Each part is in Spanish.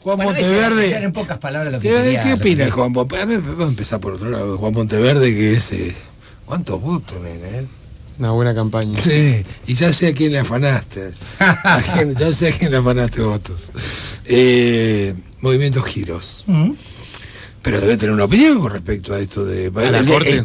Juan Bueno, Monteverde. en pocas palabras lo que ¿Qué opina Juan Monteverde? Vamos a empezar por otro lado. Juan Monteverde, que es... ¿cuántos votos, nene? Una buena campaña. Sí, y ya sé a quién le afanaste. Ya sé a quién le afanaste votos. Movimiento Giros. Pero debe tener una opinión con respecto a esto de... la corte.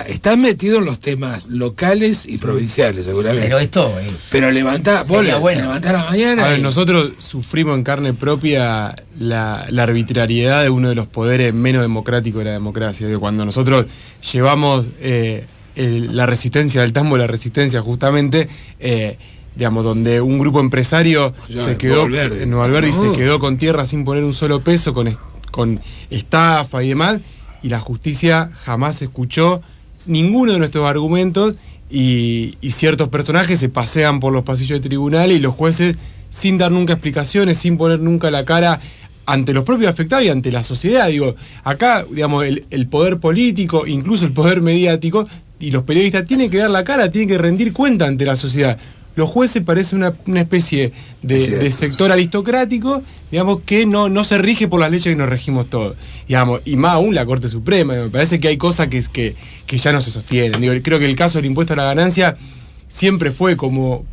Está metido en los temas locales y provinciales, seguramente. Pero esto es... Pero levantá la mañana. A ver, nosotros sufrimos en carne propia la arbitrariedad de uno de los poderes menos democráticos de la democracia. Cuando nosotros llevamos la resistencia del tambo, la resistencia justamente... digamos, donde un grupo empresario se quedó en Nuevo Alberdi, se quedó con tierra sin poner un solo peso, con estafa y demás, y la justicia jamás escuchó ninguno de nuestros argumentos, y ciertos personajes se pasean por los pasillos de tribunal, y los jueces, sin dar nunca explicaciones, sin poner nunca la cara ante los propios afectados y ante la sociedad. Digo, acá, digamos, el poder político, incluso el poder mediático, y los periodistas tienen que dar la cara, tienen que rendir cuenta ante la sociedad. Los jueces parecen una especie de sector aristocrático, digamos, que no se rige por las leyes que nos regimos todos. Digamos, y más aún la Corte Suprema. Me parece que hay cosas que ya no se sostienen. Digo, creo que el caso del impuesto a la ganancia siempre fue como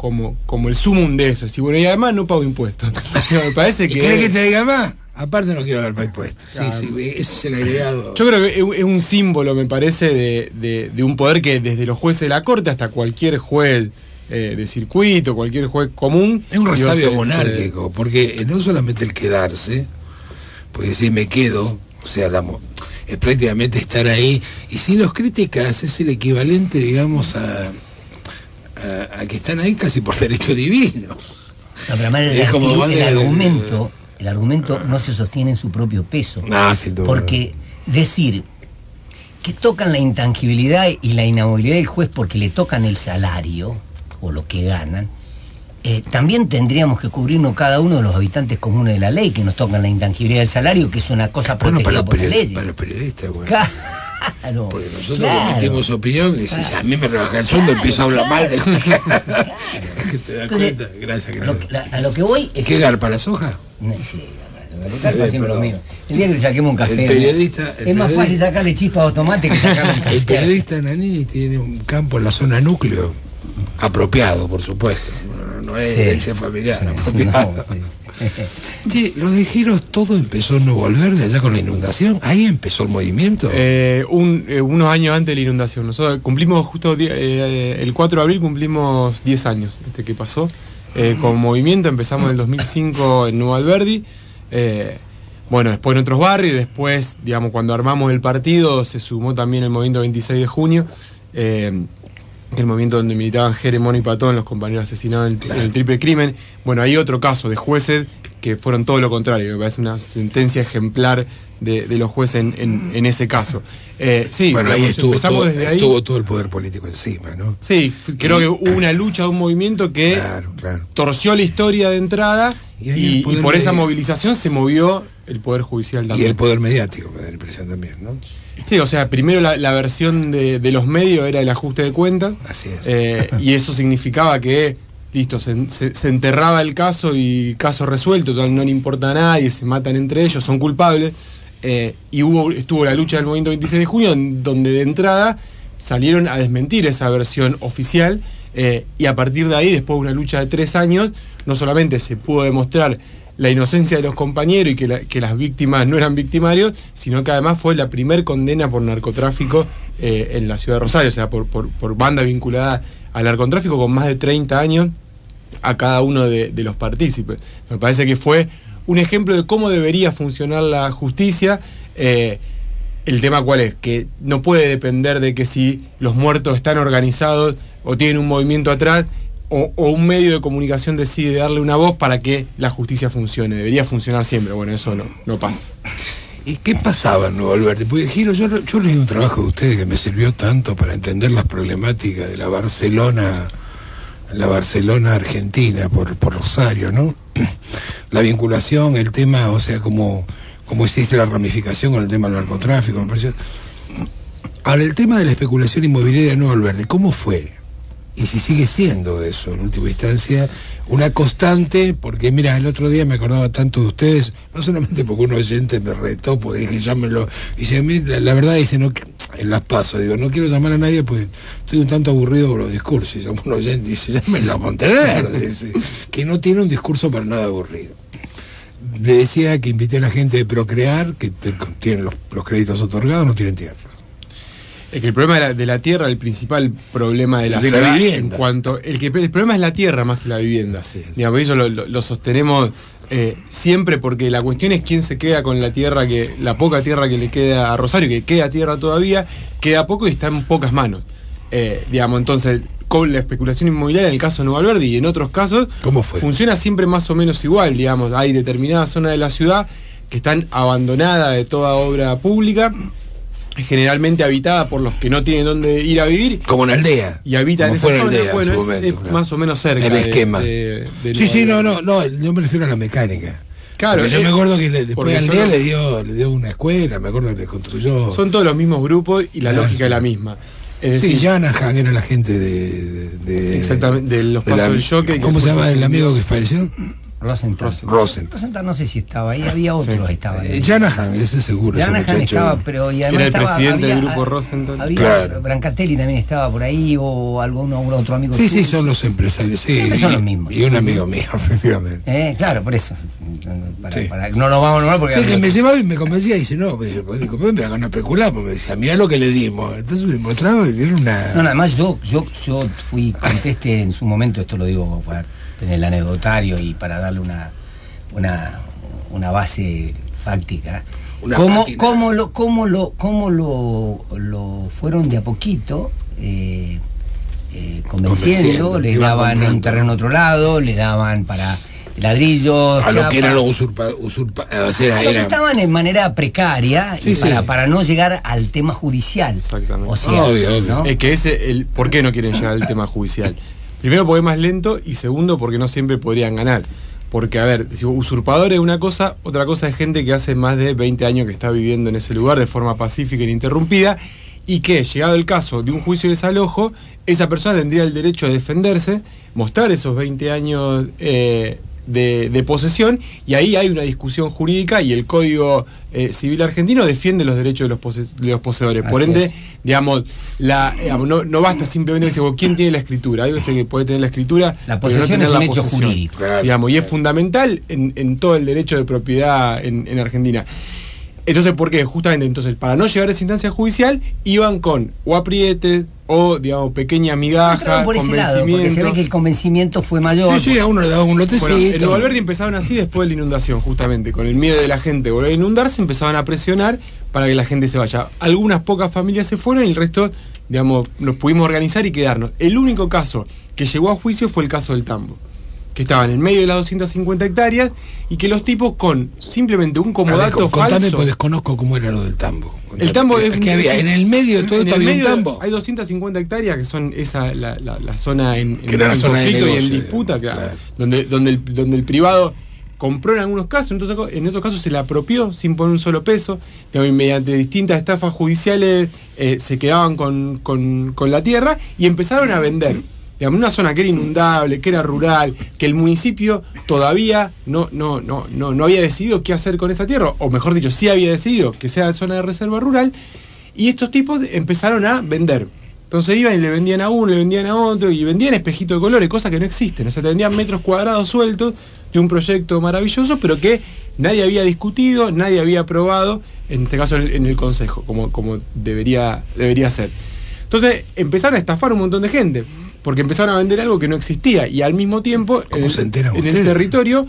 el sumum de eso. Y bueno, y además no pago impuestos. Me parece que... ¿Querés que te diga más? Aparte no quiero pagar impuestos. Claro. Sí, ese es el agregado. Yo creo que es un símbolo, me parece, de un poder que desde los jueces de la Corte hasta cualquier juez de circuito, cualquier juez común. Es un resabio monárquico, porque no solamente el quedarse, porque si me quedo, o sea, es prácticamente estar ahí, y si los criticas es el equivalente, digamos, a que están ahí casi por derecho divino. No, pero además el argumento no se sostiene en su propio peso. Sin duda. Porque decir que tocan la intangibilidad y la inamovilidad del juez porque le tocan el salario o lo que ganan, también tendríamos que cubrirnos cada uno de los habitantes comunes de la ley que nos tocan la intangibilidad del salario, que es una cosa protegida por la ley. Para los periodistas, bueno. Claro, porque nosotros emitimos opinión y si a mí me rebaja el sueldo empiezo a hablar mal de... ¿Te das cuenta? Gracias. A lo que voy es ¿qué garpa la soja? Sí, siempre lo mío. El día que le saquemos un café, el periodista, es más fácil sacarle chispas a tomate que sacarle un café. El periodista Nanini tiene un campo en la zona núcleo apropiado, por supuesto, no es herencia familiar, apropiado. Sí, lo de Giros todo empezó en Nuevo Alberdi, allá con la inundación. Ahí empezó el movimiento. Unos años antes de la inundación. Nosotros cumplimos justo el 4 de abril, cumplimos 10 años que pasó. Con movimiento empezamos en el 2005 en Nuevo Alberdi. Bueno, después en otros barrios, después, digamos, cuando armamos el partido, se sumó también el movimiento 26 de junio, el movimiento donde militaban Jeremón y Patón, los compañeros asesinados en el triple crimen. Bueno, hay otro caso de jueces que fueron todo lo contrario, me parece una sentencia ejemplar de los jueces en ese caso. Sí, bueno, ahí estuvo todo el poder político encima, ¿no? Sí, creo que hubo una lucha de un movimiento que torció la historia de entrada y por esa movilización se movió el poder judicial también. Y el poder mediático, me da la impresión también, ¿no? Sí, o sea, primero la versión de los medios era el ajuste de cuentas. Así es. Y eso significaba que, listo, se enterraba el caso y caso resuelto, total, no le importa a nadie, se matan entre ellos, son culpables. Y estuvo la lucha del movimiento 26 de junio, donde de entrada salieron a desmentir esa versión oficial, y a partir de ahí, después de una lucha de 3 años, no solamente se pudo demostrar la inocencia de los compañeros y que las víctimas no eran victimarios, sino que además fue la primer condena por narcotráfico en la ciudad de Rosario, o sea, por banda vinculada al narcotráfico, con más de 30 años a cada uno de los partícipes. Me parece que fue un ejemplo de cómo debería funcionar la justicia. El tema cuál es, que no puede depender de que si los muertos están organizados o tienen un movimiento atrás, o un medio de comunicación decide darle una voz para que la justicia funcione. Debería funcionar siempre. Bueno, eso no pasa. ¿Y qué pasaba en Nuevo Alberdi? Porque Giro, yo leí un trabajo de ustedes que me sirvió tanto para entender las problemáticas de la Barcelona argentina por Rosario, ¿no? La vinculación, el tema, o sea, como hiciste la ramificación con el tema del narcotráfico, me pareció. Ahora, el tema de la especulación inmobiliaria en Nuevo Alberdi, ¿cómo fue? y si sigue siendo eso, en última instancia, una constante, porque mira, el otro día me acordaba tanto de ustedes, no solamente porque un oyente me retó, porque dije, llámenlo, y dice, a mí, la verdad, dice, no, en las paso, digo, no quiero llamar a nadie porque estoy un tanto aburrido con los discursos, y llama un oyente y dice, llámenlo a Monteverde, dice, que no tiene un discurso para nada aburrido. Le decía que invité a la gente de Procrear, que tienen los créditos otorgados, no tienen tierra. Es que el problema de la tierra, el principal problema de la de ciudad, la vivienda. en cuanto el problema es la tierra más que la vivienda. Sí. Digamos, eso lo sostenemos siempre, porque la cuestión es quién se queda con la tierra, que la poca tierra que le queda a Rosario, que queda tierra todavía, queda poco y está en pocas manos. Digamos, entonces, con la especulación inmobiliaria en el caso de Nuevo Alberdi y en otros casos, ¿cómo fue? Funciona siempre más o menos igual. Digamos, hay determinadas zonas de la ciudad que están abandonadas de toda obra pública, generalmente habitada por los que no tienen dónde ir a vivir. Como una aldea. Y habitan en esa zona. Aldea, bueno, momento, es claro. más o menos cerca. El esquema. De Sí, Nueva no, yo me refiero a la mecánica. Claro, porque yo me acuerdo que después Aldea son, le dio una escuela, me acuerdo que le construyó. Son todos los mismos grupos y la lógica es la misma. Es sí, decir, Janahan era la gente de exactamente, de los pasos del Jockey. ¿Cómo se llama el amigo que falleció? Rosenthal. Rosenthal No sé si estaba ahí, había otros que estaban. Janahan, ese seguro. Janahan estaba, pero y además era el estaba, presidente había, del grupo Rosenthal. Había claro. Brancatelli también estaba por ahí, o algún otro amigo. Sí, sí, son los empresarios. Sí, siempre son los mismos. Y un amigo mío, efectivamente. Claro, por eso. Sí. No lo vamos a nombrar porque. Sí, que me llevaba y me convencía y dice, no, me hagan a especular, porque me decía, mirá lo que le dimos. Entonces me mostraba y era una. No, además yo contesté en su momento, esto lo digo para tener el anecdotario y para darle una base fáctica. ¿Cómo lo fueron de a poquito convenciendo? Les daban un terreno a otro lado, les daban para ladrillos, a lo que eran los usurpadores, o sea, que estaban en manera precaria, sí, y para no llegar al tema judicial. Exactamente. O sea, obvio. ¿no? Es que ¿por qué no quieren llegar al tema judicial? Primero porque es más lento y segundo porque no siempre podrían ganar. Porque, a ver, si usurpador es una cosa, otra cosa es gente que hace más de 20 años que está viviendo en ese lugar de forma pacífica e ininterrumpida y que, llegado el caso de un juicio de desalojo, esa persona tendría el derecho a defenderse, mostrar esos 20 años de posesión, y ahí hay una discusión jurídica y el Código Civil argentino defiende los derechos de los poseedores. Por ende, digamos, no basta simplemente decir, ¿quién tiene la escritura? Hay veces que puede tener la escritura, la posesión pero no tener es un hecho jurídico. Claro, digamos, y es fundamental en todo el derecho de propiedad en Argentina. Entonces, ¿por qué? Justamente, entonces, para no llegar a esa instancia judicial, iban con o aprietes o, digamos, pequeñas migajas, por ese lado, porque se ve que el convencimiento fue mayor. Sí, a uno le daban un lotecito. Bueno, en Nuevo Alberdi empezaban así después de la inundación, justamente, con el miedo de la gente de volver a inundarse, empezaban a presionar para que la gente se vaya. Algunas pocas familias se fueron y el resto, digamos, nos pudimos organizar y quedarnos. El único caso que llegó a juicio fue el caso del Tambo, que estaba en el medio de las 250 hectáreas y que los tipos con simplemente un comodato contame, falso. Pues desconozco cómo era lo del Tambo. Contame. El Tambo es que había en el medio de todo esto había un tambo. Hay 250 hectáreas que son la zona en zona conflicto y en negocio, disputa, claro. donde el privado compró en algunos casos, en otros casos se la apropió sin poner un solo peso, digamos, mediante distintas estafas judiciales se quedaban con la tierra y empezaron a vender. Digamos, una zona que era inundable, que era rural, que el municipio todavía no había decidido qué hacer con esa tierra, o mejor dicho, sí había decidido que sea zona de reserva rural, y estos tipos empezaron a vender. Entonces iban y le vendían a uno, le vendían a otro, y vendían espejitos de colores, cosas que no existen. O sea, te vendían metros cuadrados sueltos de un proyecto maravilloso, pero que nadie había discutido, nadie había aprobado, en este caso en el Consejo, como debería ser. Entonces empezaron a estafar un montón de gente, porque empezaron a vender algo que no existía, y al mismo tiempo en el territorio,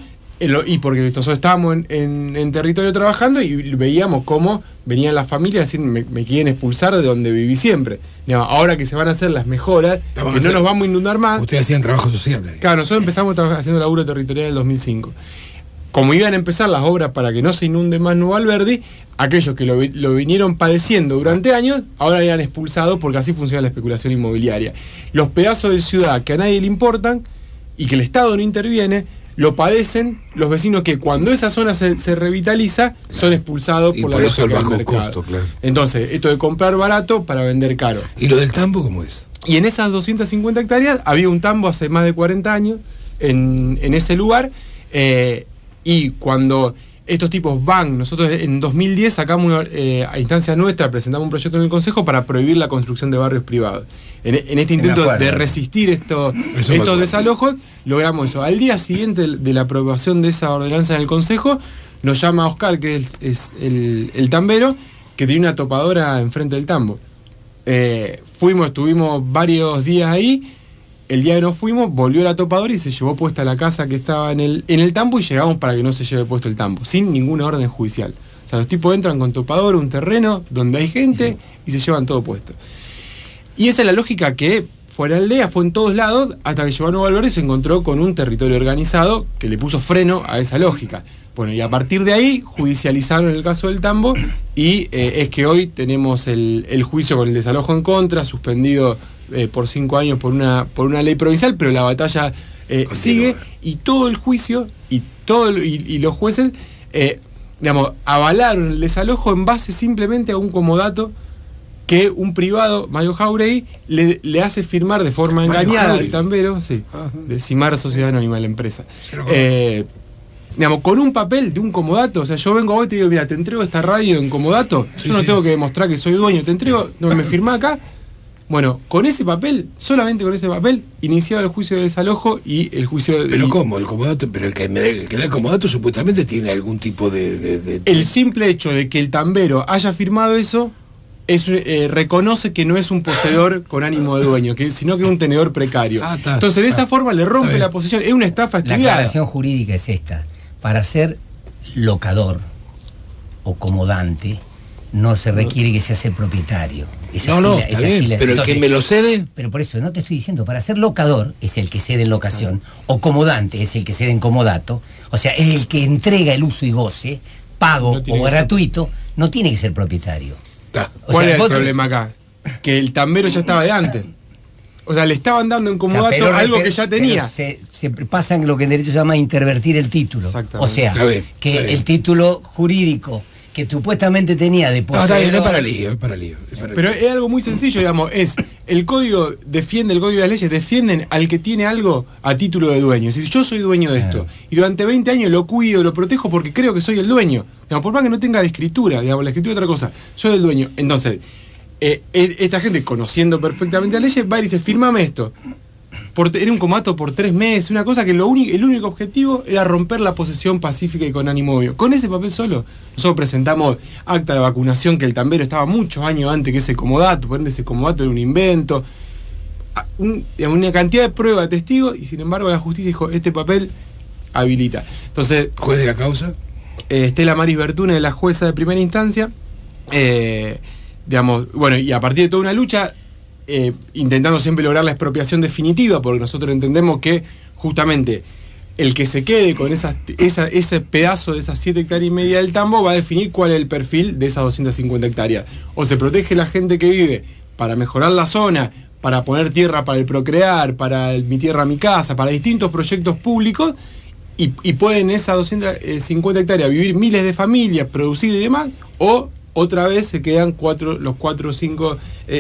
y porque nosotros estábamos en territorio trabajando y veíamos cómo venían las familias a decir, me quieren expulsar de donde viví siempre. Digamos, ahora que se van a hacer las mejoras, que no nos vamos a inundar más. Ustedes hacían trabajo social. Claro, nosotros empezamos haciendo laburo territorial en el 2005. Como iban a empezar las obras para que no se inunde más Nuevo Alberdi, aquellos que lo vinieron padeciendo durante años, ahora eran expulsados, porque así funciona la especulación inmobiliaria. Los pedazos de ciudad que a nadie le importan y que el Estado no interviene, lo padecen los vecinos que cuando esa zona se revitaliza, son expulsados por la eso el lógica bajo del mercado. costo, claro. Entonces, esto de comprar barato para vender caro. ¿Y lo del Tambo cómo es? Y en esas 250 hectáreas había un tambo hace más de 40 años en ese lugar, y cuando estos tipos van, nosotros en 2010 sacamos a instancia nuestra, presentamos un proyecto en el Consejo para prohibir la construcción de barrios privados. En este intento de resistir estos desalojos, logramos eso. Al día siguiente de la aprobación de esa ordenanza en el Consejo, nos llama Oscar, que es el tambero, que tiene una topadora enfrente del tambo. Estuvimos varios días ahí. El día que nos fuimos, volvió la topadora y se llevó puesta la casa que estaba en el tambo, y llegamos para que no se lleve puesto el tambo, sin ninguna orden judicial. O sea, los tipos entran con topadora, un terreno donde hay gente, y se llevan todo puesto. Y esa es la lógica que fue en la aldea, fue en todos lados, hasta que llegó a Nuevo Alberdi y se encontró con un territorio organizado que le puso freno a esa lógica. Bueno, y a partir de ahí judicializaron el caso del tambo, y es que hoy tenemos el juicio con el desalojo en contra, suspendido por 5 años por una ley provincial, pero la batalla sigue, y todo el juicio y los jueces avalaron el desalojo en base simplemente a un comodato que un privado, Mario Jauregui, le hace firmar de forma engañada al tambero, de Cimar Sociedad Anónima, la empresa. Con un papel de un comodato. O sea, yo vengo hoy y te digo, mira, te entrego esta radio en comodato, yo no tengo que demostrar que soy dueño, te entrego, no me firmá acá. Bueno, con ese papel, solamente con ese papel, iniciaba el juicio de desalojo y el juicio de... ¿Pero cómo? El comodato, pero el que da el comodato supuestamente tiene algún tipo de... El simple hecho de que el tambero haya firmado eso, reconoce que no es un poseedor con ánimo de dueño, sino que es un tenedor precario. Entonces, de esa forma le rompe la posesión. Es una estafa estudiada. La aclaración jurídica es esta. Para ser locador o comodante, no se requiere que sea el propietario. Está bien, pero entonces, el que me lo cede... Pero por eso, no te estoy diciendo, para ser locador es el que cede en locación, o comodante es el que cede en comodato, o sea, es el que entrega el uso y goce, pago o gratuito, no tiene que ser propietario. ¿Cuál es el problema acá? Que el tambero ya estaba de antes. O sea, le estaban dando en comodato algo que ya tenía. Se pasa en lo que en derecho se llama intervertir el título. O sea, que el título jurídico que supuestamente tenía de poseedor... No, está bien, es para lío. Pero es algo muy sencillo, digamos, el código de las leyes defienden al que tiene algo a título de dueño. Es decir, yo soy dueño de esto, y durante 20 años lo cuido, lo protejo porque creo que soy el dueño. Digamos, por más que no tenga de escritura, digamos, la escritura es otra cosa, soy el dueño. Entonces, esta gente, conociendo perfectamente las leyes, va y dice, firmame esto. Era un comodato por 3 meses, una cosa que el único objetivo era romper la posesión pacífica y con ánimo obvio. Con ese papel solo, nosotros presentamos acta de vacunación, que el tambero estaba muchos años antes que ese comodato, por ende ese comodato era un invento, una cantidad de pruebas, testigos, y sin embargo la justicia dijo, este papel habilita. Entonces, ¿juez de la causa? Estela Maris Bertune, la jueza de primera instancia, bueno, y a partir de toda una lucha, intentando siempre lograr la expropiación definitiva, porque nosotros entendemos que justamente el que se quede con ese pedazo de esas 7 hectáreas y media del tambo va a definir cuál es el perfil de esas 250 hectáreas. O se protege la gente que vive para mejorar la zona, para poner tierra para el procrear, para mi tierra mi casa, para distintos proyectos públicos, y pueden en esas 250 hectáreas vivir miles de familias, producir y demás, o otra vez se quedan los 4 o 5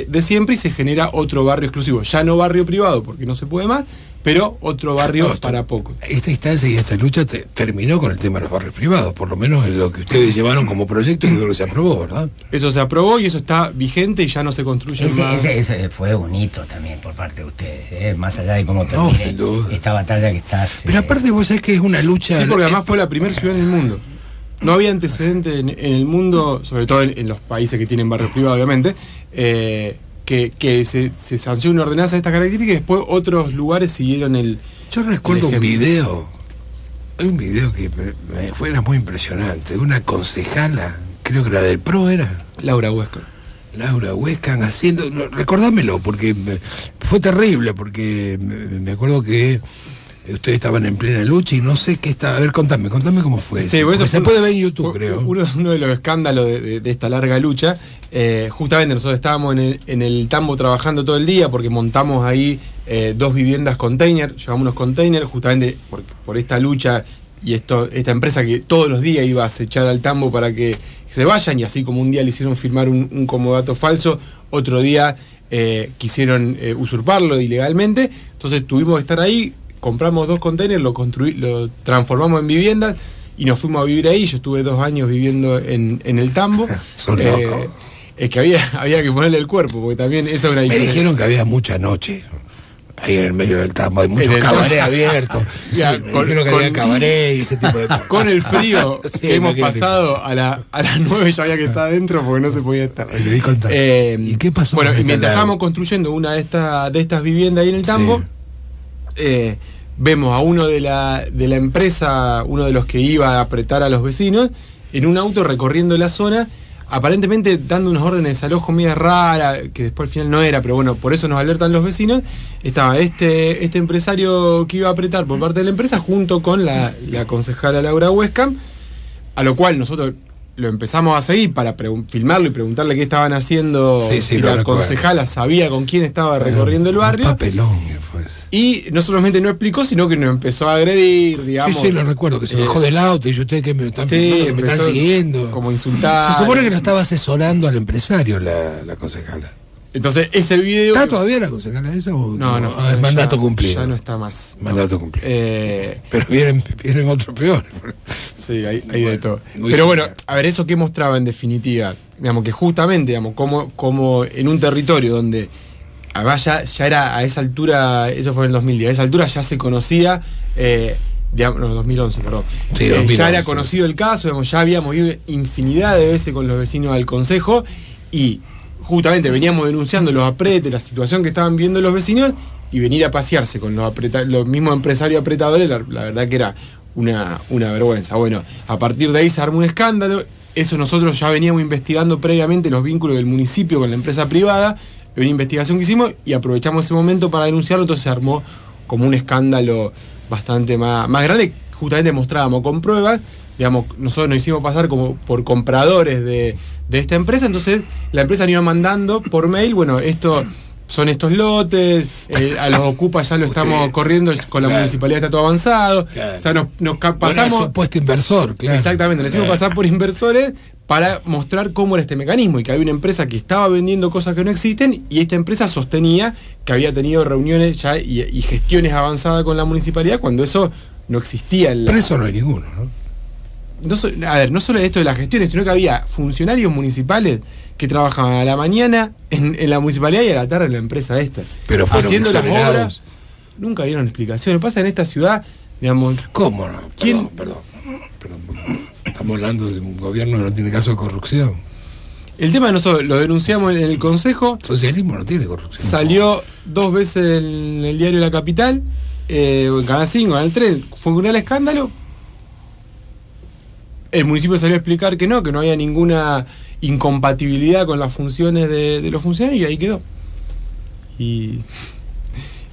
de siempre, y se genera otro barrio exclusivo. Ya no barrio privado, porque no se puede más, pero otro barrio para poco. Esta instancia y esta lucha terminó con el tema de los barrios privados, por lo menos en lo que ustedes llevaron como proyecto, y creo que se aprobó, ¿verdad? Eso se aprobó y eso está vigente y ya no se construye más. Ese fue un hito también por parte de ustedes, más allá de cómo termine esta batalla que estás... Pero aparte vos sabés que es una lucha... Sí, porque además fue la primera ciudad en el mundo. No había antecedente en el mundo, sobre todo en los países que tienen barrios privados, obviamente, que se sancionó una ordenanza de esta característica, y después otros lugares siguieron el... Yo recuerdo un video que era muy impresionante, de una concejala, creo que la del PRO era... Laura Huescan haciendo... recordámelo, porque fue terrible, porque me acuerdo que ustedes estaban en plena lucha y no sé qué estaba... A ver, contame cómo fue eso. Eso se puede ver en YouTube, creo. Uno de los escándalos de esta larga lucha. Justamente nosotros estábamos en el tambo trabajando todo el día, porque montamos ahí 2 viviendas container, llevamos unos containers justamente por esta lucha y esta empresa que todos los días iba a acechar al tambo para que se vayan, y así como un día le hicieron firmar un comodato falso, otro día quisieron usurparlo ilegalmente, entonces tuvimos que estar ahí, compramos 2 containers, lo transformamos en viviendas y nos fuimos a vivir ahí. Yo estuve 2 años viviendo en el tambo. Es que había que ponerle el cuerpo, porque también esa es una diferencia. Me dijeron que había mucha noche ahí en el medio del tambo, hay muchos cabarets abiertos. Me dijeron que había cabaret y ese tipo de cosas. Con el frío que hemos pasado a las 9 ya había que estar adentro porque no se podía estar. ¿Y qué pasó? Bueno, y mientras estábamos construyendo una de estas viviendas ahí en el tambo, vemos a uno de la empresa, uno de los que iba a apretar a los vecinos, en un auto recorriendo la zona, aparentemente dando unas órdenes de desalojo media rara, que después al final no era, pero bueno, por eso nos alertan los vecinos. Estaba este empresario que iba a apretar por parte de la empresa, junto con la concejala Laura Huescam, a lo cual nosotros lo empezamos a seguir para filmarlo y preguntarle qué estaban haciendo, si la concejala sabía con quién estaba recorriendo el barrio. Un papelón que fue. Y no solamente no explicó, sino que nos empezó a agredir, digamos. Sí, lo recuerdo, que se bajó del auto y ustedes que me están filmando, que me están siguiendo. Como insultar. Se supone que no estaba asesorando al empresario la concejala. Entonces, ese video... ¿Está todavía la concejala esa o no? Es mandato cumplido. Ya no está más. Mandato cumplido. Pero vienen otros peores. Sí, hay de todo. Pero bueno, a ver, eso que mostraba en definitiva, digamos que justamente, digamos, como en un territorio donde ya era a esa altura, eso fue en el 2010, a esa altura ya se conocía, digamos, no, 2011, perdón. Sí, 2011, ya era conocido el caso, digamos, ya habíamos ido infinidad de veces con los vecinos al consejo y justamente veníamos denunciando los apretes, la situación que estaban viendo los vecinos, y venir a pasearse con los mismos empresarios apretadores, la verdad que era una vergüenza. Bueno, a partir de ahí se armó un escándalo. Eso nosotros ya veníamos investigando previamente los vínculos del municipio con la empresa privada, una investigación que hicimos y aprovechamos ese momento para denunciarlo. Entonces se armó como un escándalo bastante más grande. Justamente mostrábamos con pruebas, digamos, nosotros nos hicimos pasar como por compradores de esta empresa. Entonces la empresa nos iba mandando por mail, bueno, son estos lotes, a los ocupas ya lo estamos corriendo, con la municipalidad está todo avanzado. Claro. O sea, nos pasamos... Bueno, supuesto inversor, claro. Exactamente, nos hicimos pasar por inversores para mostrar cómo era este mecanismo y que había una empresa que estaba vendiendo cosas que no existen, y esta empresa sostenía que había tenido reuniones ya y gestiones avanzadas con la municipalidad cuando eso no existía. Pero eso no hay ninguno, ¿no? A ver, no solo esto de las gestiones, sino que había funcionarios municipales que trabajaban a la mañana en la municipalidad y a la tarde en la empresa esta. Pero fueron haciendo las exonerados. obras. Nunca dieron explicaciones. Pasa en esta ciudad, digamos... ¿Cómo no? ¿Quién? Perdón. Estamos hablando de un gobierno que no tiene caso de corrupción. El tema de nosotros lo denunciamos en el consejo. Socialismo no tiene corrupción. Salió 2 veces en el diario La Capital, en Canal 5, Canal 3. Fue un gran escándalo. El municipio salió a explicar que no había ninguna incompatibilidad con las funciones de los funcionarios, y ahí quedó. Y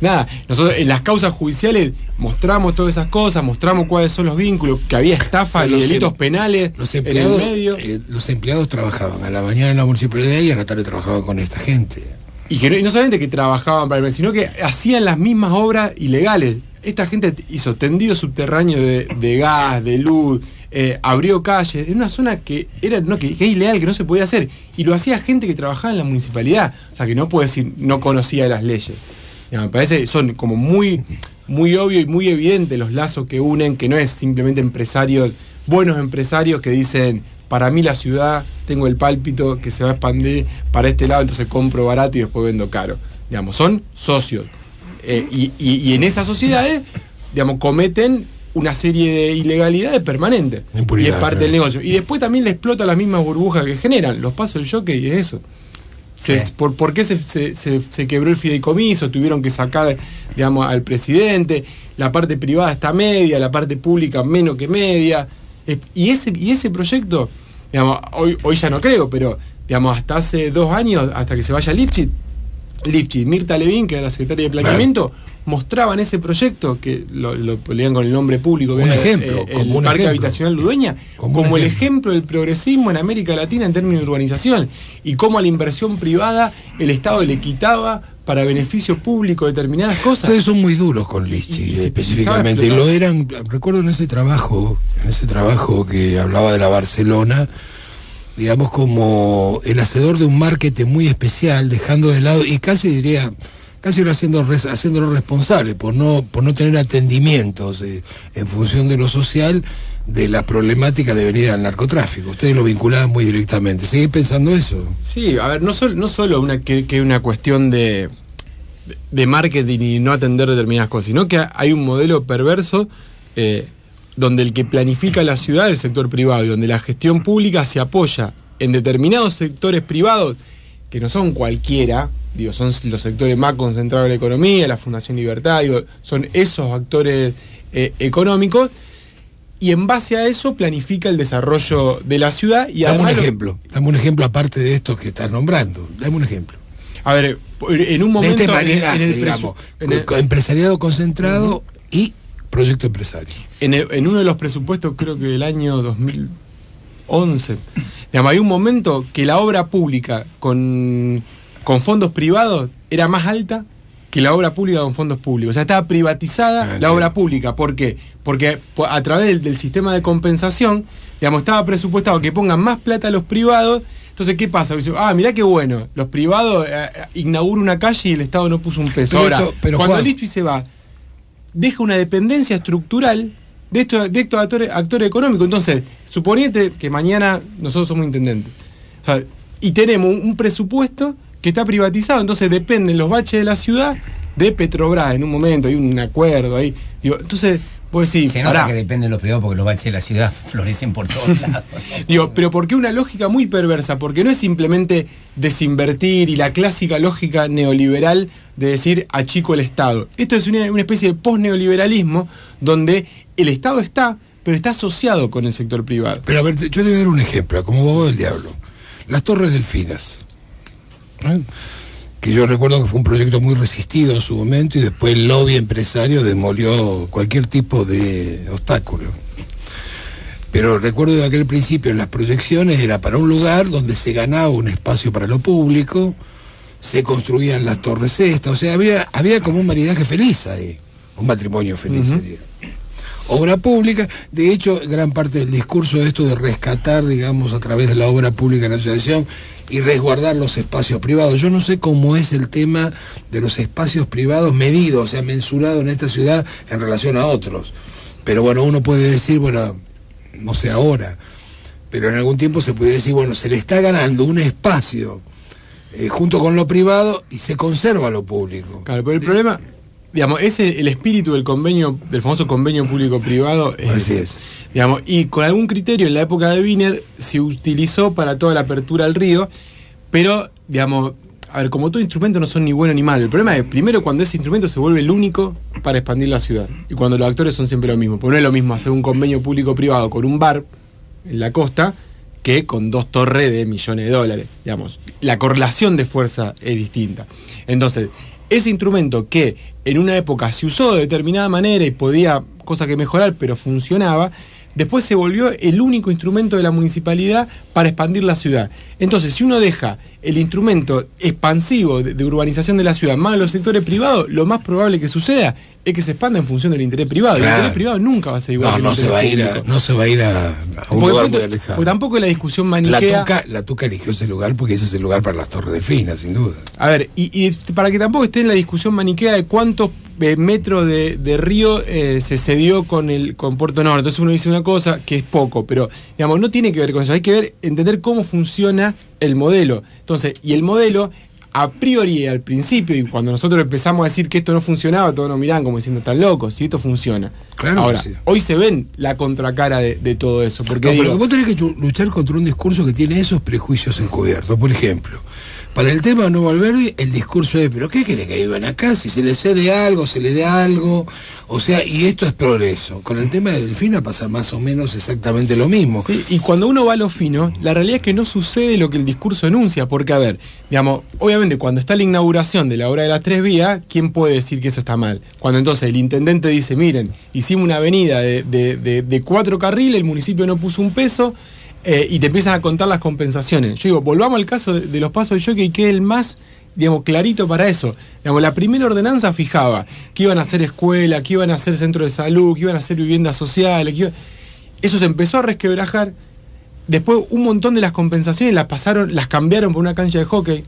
nada, nosotros en las causas judiciales mostramos todas esas cosas, mostramos cuáles son los vínculos, que había estafas y delitos penales en el medio. Los empleados trabajaban a la mañana en la municipalidad y a la tarde trabajaban con esta gente. Y no solamente que trabajaban para el, sino que hacían las mismas obras ilegales. Esta gente hizo tendido subterráneo de gas, de luz, abrió calles, en una zona que era que es ilegal, que no se podía hacer. Y lo hacía gente que trabajaba en la municipalidad. O sea, que no puede decir, no conocía las leyes. Me parece que son como muy obvio y muy evidentes los lazos que unen, que no es simplemente buenos empresarios que dicen, para mí la ciudad, tengo el pálpito que se va a expandir para este lado, entonces compro barato y después vendo caro. Digamos, son socios. Y en esas sociedades, digamos, cometen una serie de ilegalidades permanentes. Y es parte del negocio. Y después también le explota las mismas burbujas que generan. Los pasos del jockey y es eso. ¿Por qué se quebró el fideicomiso? Tuvieron que sacar, digamos, al presidente. La parte privada está media, la parte pública menos que media. Y ese proyecto, digamos, hoy ya no creo, pero digamos, hasta hace 2 años, hasta que se vaya Lifchit, Mirta Levin, que era la secretaria de Planeamiento, mostraban ese proyecto, que lo leían con el nombre público, que un era ejemplo, el Parque Habitacional Ludueña, como el ejemplo del progresismo en América Latina en términos de urbanización, y cómo a la inversión privada el Estado le quitaba para beneficio público determinadas cosas. Ustedes son muy duros con Lifchit específicamente, y lo eran, recuerdo en ese trabajo que hablaba de la Barcelona, digamos, como el hacedor de un marketing muy especial, dejando de lado, y casi diría, casi haciéndolo responsable por no tener atendimientos en función de lo social, de la problemática de venida al narcotráfico. Ustedes lo vinculaban muy directamente. ¿Seguís pensando eso? Sí, a ver, no solo una cuestión de marketing y no atender determinadas cosas, sino que hay un modelo perverso donde el que planifica la ciudad es el sector privado y donde la gestión pública se apoya en determinados sectores privados que no son cualquiera, digo, son los sectores más concentrados de la economía, la Fundación Libertad, digo, son esos actores económicos, y en base a eso planifica el desarrollo de la ciudad. Y dame un ejemplo aparte de estos que estás nombrando, dame un ejemplo. A ver, en un momento... De este maridaje, digamos, empresariado concentrado y proyecto empresario. En uno de los presupuestos, creo que del año 2011, digamos, hay un momento que la obra pública con fondos privados era más alta que la obra pública con fondos públicos. O sea, estaba privatizada la obra pública. ¿Por qué? Porque a través del sistema de compensación, digamos, estaba presupuestado que pongan más plata a los privados. Entonces, ¿qué pasa? Dice, mirá qué bueno, los privados inauguran una calle y el Estado no puso un peso. Pero cuando Juan, listo y se va, deja una dependencia estructural de estos actores económicos. Entonces, suponete que mañana nosotros somos intendentes, o sea, y tenemos un presupuesto que está privatizado, entonces dependen los baches de la ciudad de Petrobras en un momento, hay un acuerdo ahí. Digo, entonces, vos decís, se nota que dependen los privados porque los baches de la ciudad florecen por todos lados. Digo, pero porque una lógica muy perversa, porque no es simplemente desinvertir y la clásica lógica neoliberal de decir achico el Estado. Esto es una especie de post-neoliberalismo donde el Estado está, pero está asociado con el sector privado. Pero a ver, yo le voy a dar un ejemplo, como abogado del diablo. Las Torres Delfinas, que yo recuerdo que fue un proyecto muy resistido en su momento y después el lobby empresario demolió cualquier tipo de obstáculo. Pero recuerdo de aquel principio en las proyecciones era para un lugar donde se ganaba un espacio para lo público, se construían las torres estas, o sea, había como un maridaje feliz ahí, un matrimonio feliz sería. Obra pública, de hecho, gran parte del discurso de esto de rescatar, digamos, a través de la obra pública en la asociación y resguardar los espacios privados. Yo no sé cómo es el tema de los espacios privados medidos, o sea, mensurado en esta ciudad en relación a otros. Pero bueno, uno puede decir, bueno, no sé ahora, pero en algún tiempo se puede decir, bueno, se le está ganando un espacio junto con lo privado y se conserva lo público. Claro, pero el problema, digamos, es el espíritu del convenio, del famoso convenio público-privado. Así es. Digamos, y con algún criterio en la época de Wiener se utilizó para toda la apertura al río, pero, digamos, a ver, como todo instrumento no son ni bueno ni malo. El problema es, primero, cuando ese instrumento se vuelve el único para expandir la ciudad, y cuando los actores son siempre lo mismo. Porque no es lo mismo hacer un convenio público-privado con un bar en la costa que con 2 torres de millones de dólares. Digamos, la correlación de fuerza es distinta. Entonces, ese instrumento que en una época se usó de determinada manera y podía, cosa que mejorar, pero funcionaba, después se volvió el único instrumento de la municipalidad para expandir la ciudad. Entonces, si uno deja el instrumento expansivo de urbanización de la ciudad más los sectores privados, lo más probable que suceda es que se expanda en función del interés privado. Claro. El interés privado nunca va a ser igual que el interés público. No se va a ir a un lugar muy alejado. Porque tampoco es la discusión maniquea. La Tuca eligió ese lugar porque ese es el lugar para las Torres Delfinas, sin duda. A ver, y para que tampoco esté en la discusión maniquea de cuántos metros de río se cedió con Puerto Norte. Entonces uno dice una cosa que es poco, pero digamos, no tiene que ver con eso. Hay que entender cómo funciona el modelo. Entonces, y el modelo, a priori, al principio, y cuando nosotros empezamos a decir que esto no funcionaba, todos nos miran como diciendo, están locos, si esto funciona. Claro. Ahora, sí. Hoy se ven la contracara de todo eso. Porque pero vos tenés que luchar contra un discurso que tiene esos prejuicios encubiertos. Por ejemplo, para el tema de Nuevo Alberdi, el discurso es, ¿pero qué quiere que vivan acá? Si se les cede algo, se le da algo, o sea, y esto es progreso. Con el tema de Delfina pasa más o menos exactamente lo mismo. Sí, y cuando uno va a lo fino, la realidad es que no sucede lo que el discurso enuncia, porque, a ver, digamos, obviamente cuando está la inauguración de la obra de las 3 vías, ¿quién puede decir que eso está mal? Cuando entonces el intendente dice, miren, hicimos una avenida de 4 carriles, el municipio no puso un peso, y te empiezan a contar las compensaciones. Yo digo, volvamos al caso de los pasos de jockey, que es el más, digamos, clarito para eso. Digamos, la primera ordenanza fijaba que iban a hacer escuela, que iban a hacer centro de salud, que iban a hacer viviendas sociales, eso se empezó a resquebrajar. después un montón de las compensaciones las cambiaron por una cancha de hockey,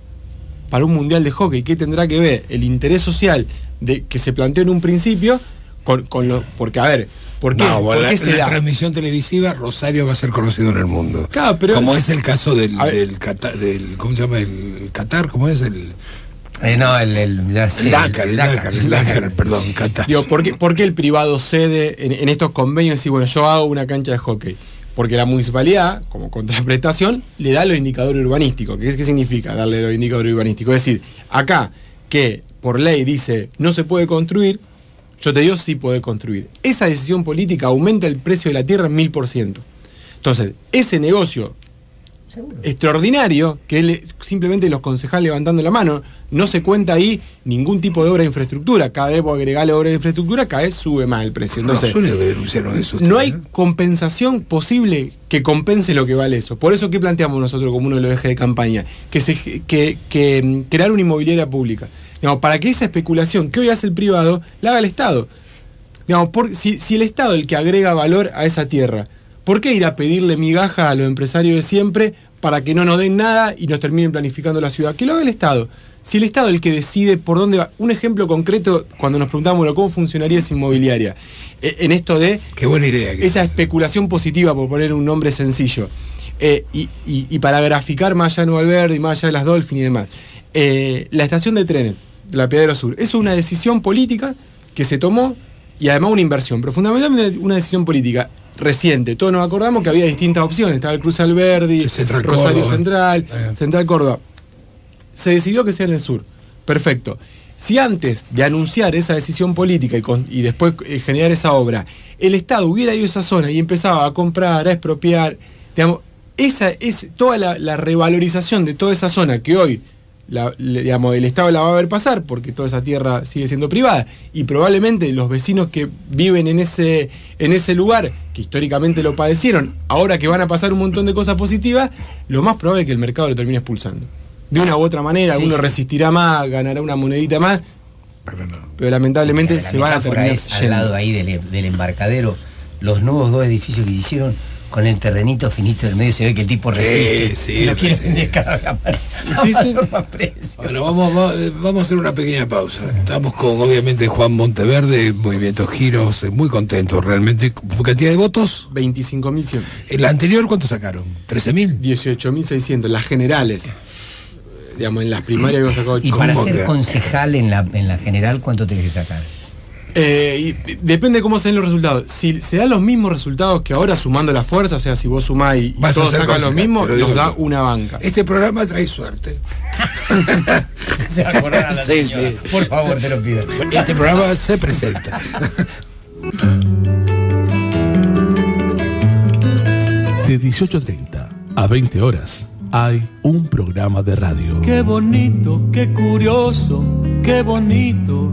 para un mundial de hockey. ¿Qué tendrá que ver el interés social de que se planteó en un principio con lo? Porque, a ver, ¿por qué? No, ¿Por qué se la da? transmisión televisiva, Rosario va a ser conocido en el mundo. Claro, pero como es el caso del ¿cómo se llama? El Qatar, ¿cómo es? Dakar, perdón, Qatar. Digo, ¿por qué el privado cede en estos convenios y decir, bueno, yo hago una cancha de hockey? Porque la municipalidad, como contraprestación, le da los indicadores urbanísticos. ¿Qué significa darle los indicadores urbanísticos? Es decir, acá, que por ley dice no se puede construir, yo te digo sí puede construir. Esa decisión política aumenta el precio de la tierra en 1000%. Entonces, ese negocio extraordinario, que simplemente los concejales levantando la mano, no se cuenta ahí ningún tipo de obra de infraestructura. Cada vez por agregarle obra de infraestructura, cada vez sube más el precio. Entonces, no hay compensación posible que compense lo que vale eso. Por eso, ¿qué planteamos nosotros como uno de los ejes de campaña? Que crear una inmobiliaria pública. Digamos, para que esa especulación que hoy hace el privado, la haga el Estado. Digamos, si el Estado es el que agrega valor a esa tierra, ¿por qué ir a pedirle migaja a los empresarios de siempre para que no nos den nada y nos terminen planificando la ciudad? Que lo haga el Estado. Si el Estado es el que decide por dónde va. Un ejemplo concreto, cuando nos preguntamos, bueno, ¿cómo funcionaría esa inmobiliaria? En esto de... Qué buena idea. Esa especulación positiva, por poner un nombre sencillo. Y para graficar más allá de Nuevo Alberdi, más allá de las Dolphin y demás. La estación de trenes de la Piedra Sur. Eso es una decisión política que se tomó y además una inversión. Pero fundamentalmente una decisión política reciente. Todos nos acordamos que había distintas opciones. Estaba el Cruce Alberdi, Rosario Central, Central Córdoba. Se decidió que sea en el sur. Perfecto. Si antes de anunciar esa decisión política y después generar esa obra, el Estado hubiera ido a esa zona y empezaba a comprar, a expropiar, digamos, esa es toda la revalorización de toda esa zona que hoy digamos, el Estado la va a ver pasar porque toda esa tierra sigue siendo privada y probablemente los vecinos que viven en ese lugar, que históricamente lo padecieron, ahora que van a pasar un montón de cosas positivas, lo más probable es que el mercado lo termine expulsando. De una u otra manera, alguno resistirá más, ganará una monedita más, pero lamentablemente se van a terminar al lado ahí del embarcadero, los nuevos 2 edificios que se hicieron con el terrenito finito del medio, se ve que el tipo resiste, lo quiere vender cada vez más precio. Bueno, vamos a hacer una pequeña pausa. Estamos con, obviamente, Juan Monteverde, Movimiento Giros, muy contentos realmente. ¿Cantidad de votos? 25.100. ¿El anterior cuánto sacaron? ¿13.000? 18.600, las generales. Digamos, en las primarias habíamos sacado 8. Y para ser concejal en la general, ¿cuánto tenés que sacar? Y depende cómo se den los resultados. Si se dan los mismos resultados que ahora, sumando la fuerza, o sea, si vos sumás y todos sacan los mismos, nos da una banca. Este programa trae suerte. Se acordarán a la señora. Sí. Por favor, te lo pido. Este programa se presenta. De 18:30 a 20 horas hay un programa de radio. Qué bonito, qué curioso, qué bonito.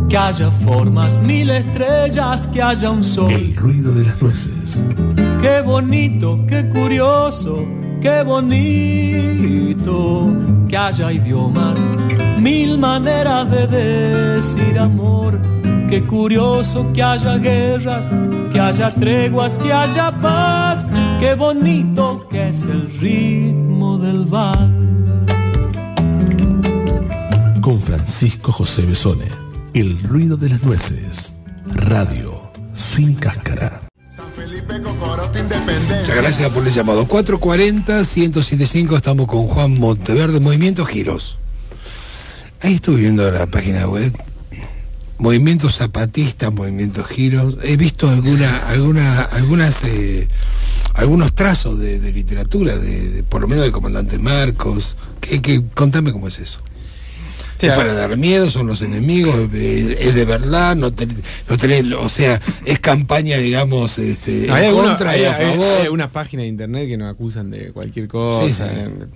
Que haya formas, 1000 estrellas, que haya un sol. El ruido de las nueces. Qué bonito, qué curioso, qué bonito. Que haya idiomas, 1000 maneras de decir amor. Qué curioso que haya guerras, que haya treguas, que haya paz. Qué bonito que es el ritmo del vals. Con Francisco José Besone. El ruido de las nueces. Radio sin cáscara. Muchas gracias por el llamado. 440-1075. Estamos con Juan Monteverde, Movimiento Giros. Ahí estuve viendo la página web. Movimiento Zapatista, Movimiento Giros. He visto algunos trazos de literatura, por lo menos del comandante Marcos. Contame cómo es eso. Sí, es para dar miedo, son los enemigos, es de verdad, no tenés, o sea, es campaña, digamos, hay contra y a favor. Hay unas páginas de internet que nos acusan de cualquier cosa,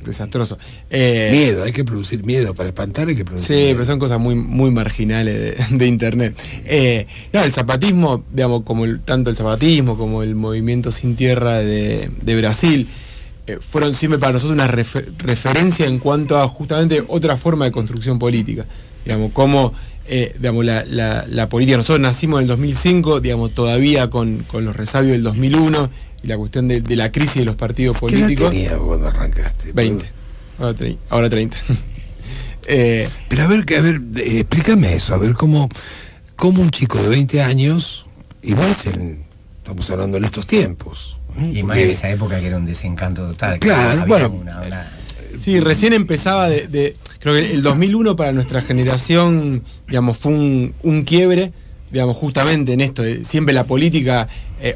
desastroso. Miedo, hay que producir miedo, para espantar hay que producir miedo. Pero son cosas muy, muy marginales de internet. El zapatismo, digamos, tanto el zapatismo como el movimiento Sin Tierra de Brasil, fueron siempre para nosotros una referencia en cuanto a justamente otra forma de construcción política. Digamos, como la política, nosotros nacimos en el 2005, digamos, todavía con los resabios del 2001, y la cuestión de la crisis de los partidos ¿Qué edad políticos. tenías cuando arrancaste? 20, ahora 30. Pero a ver, explícame eso, a ver cómo un chico de 20 años, igual estamos hablando en estos tiempos. Y más en esa época que era un desencanto total. Claro, había bueno. Sí, recién empezaba creo que el 2001 para nuestra generación, digamos, fue un quiebre, digamos, justamente en esto, siempre la política,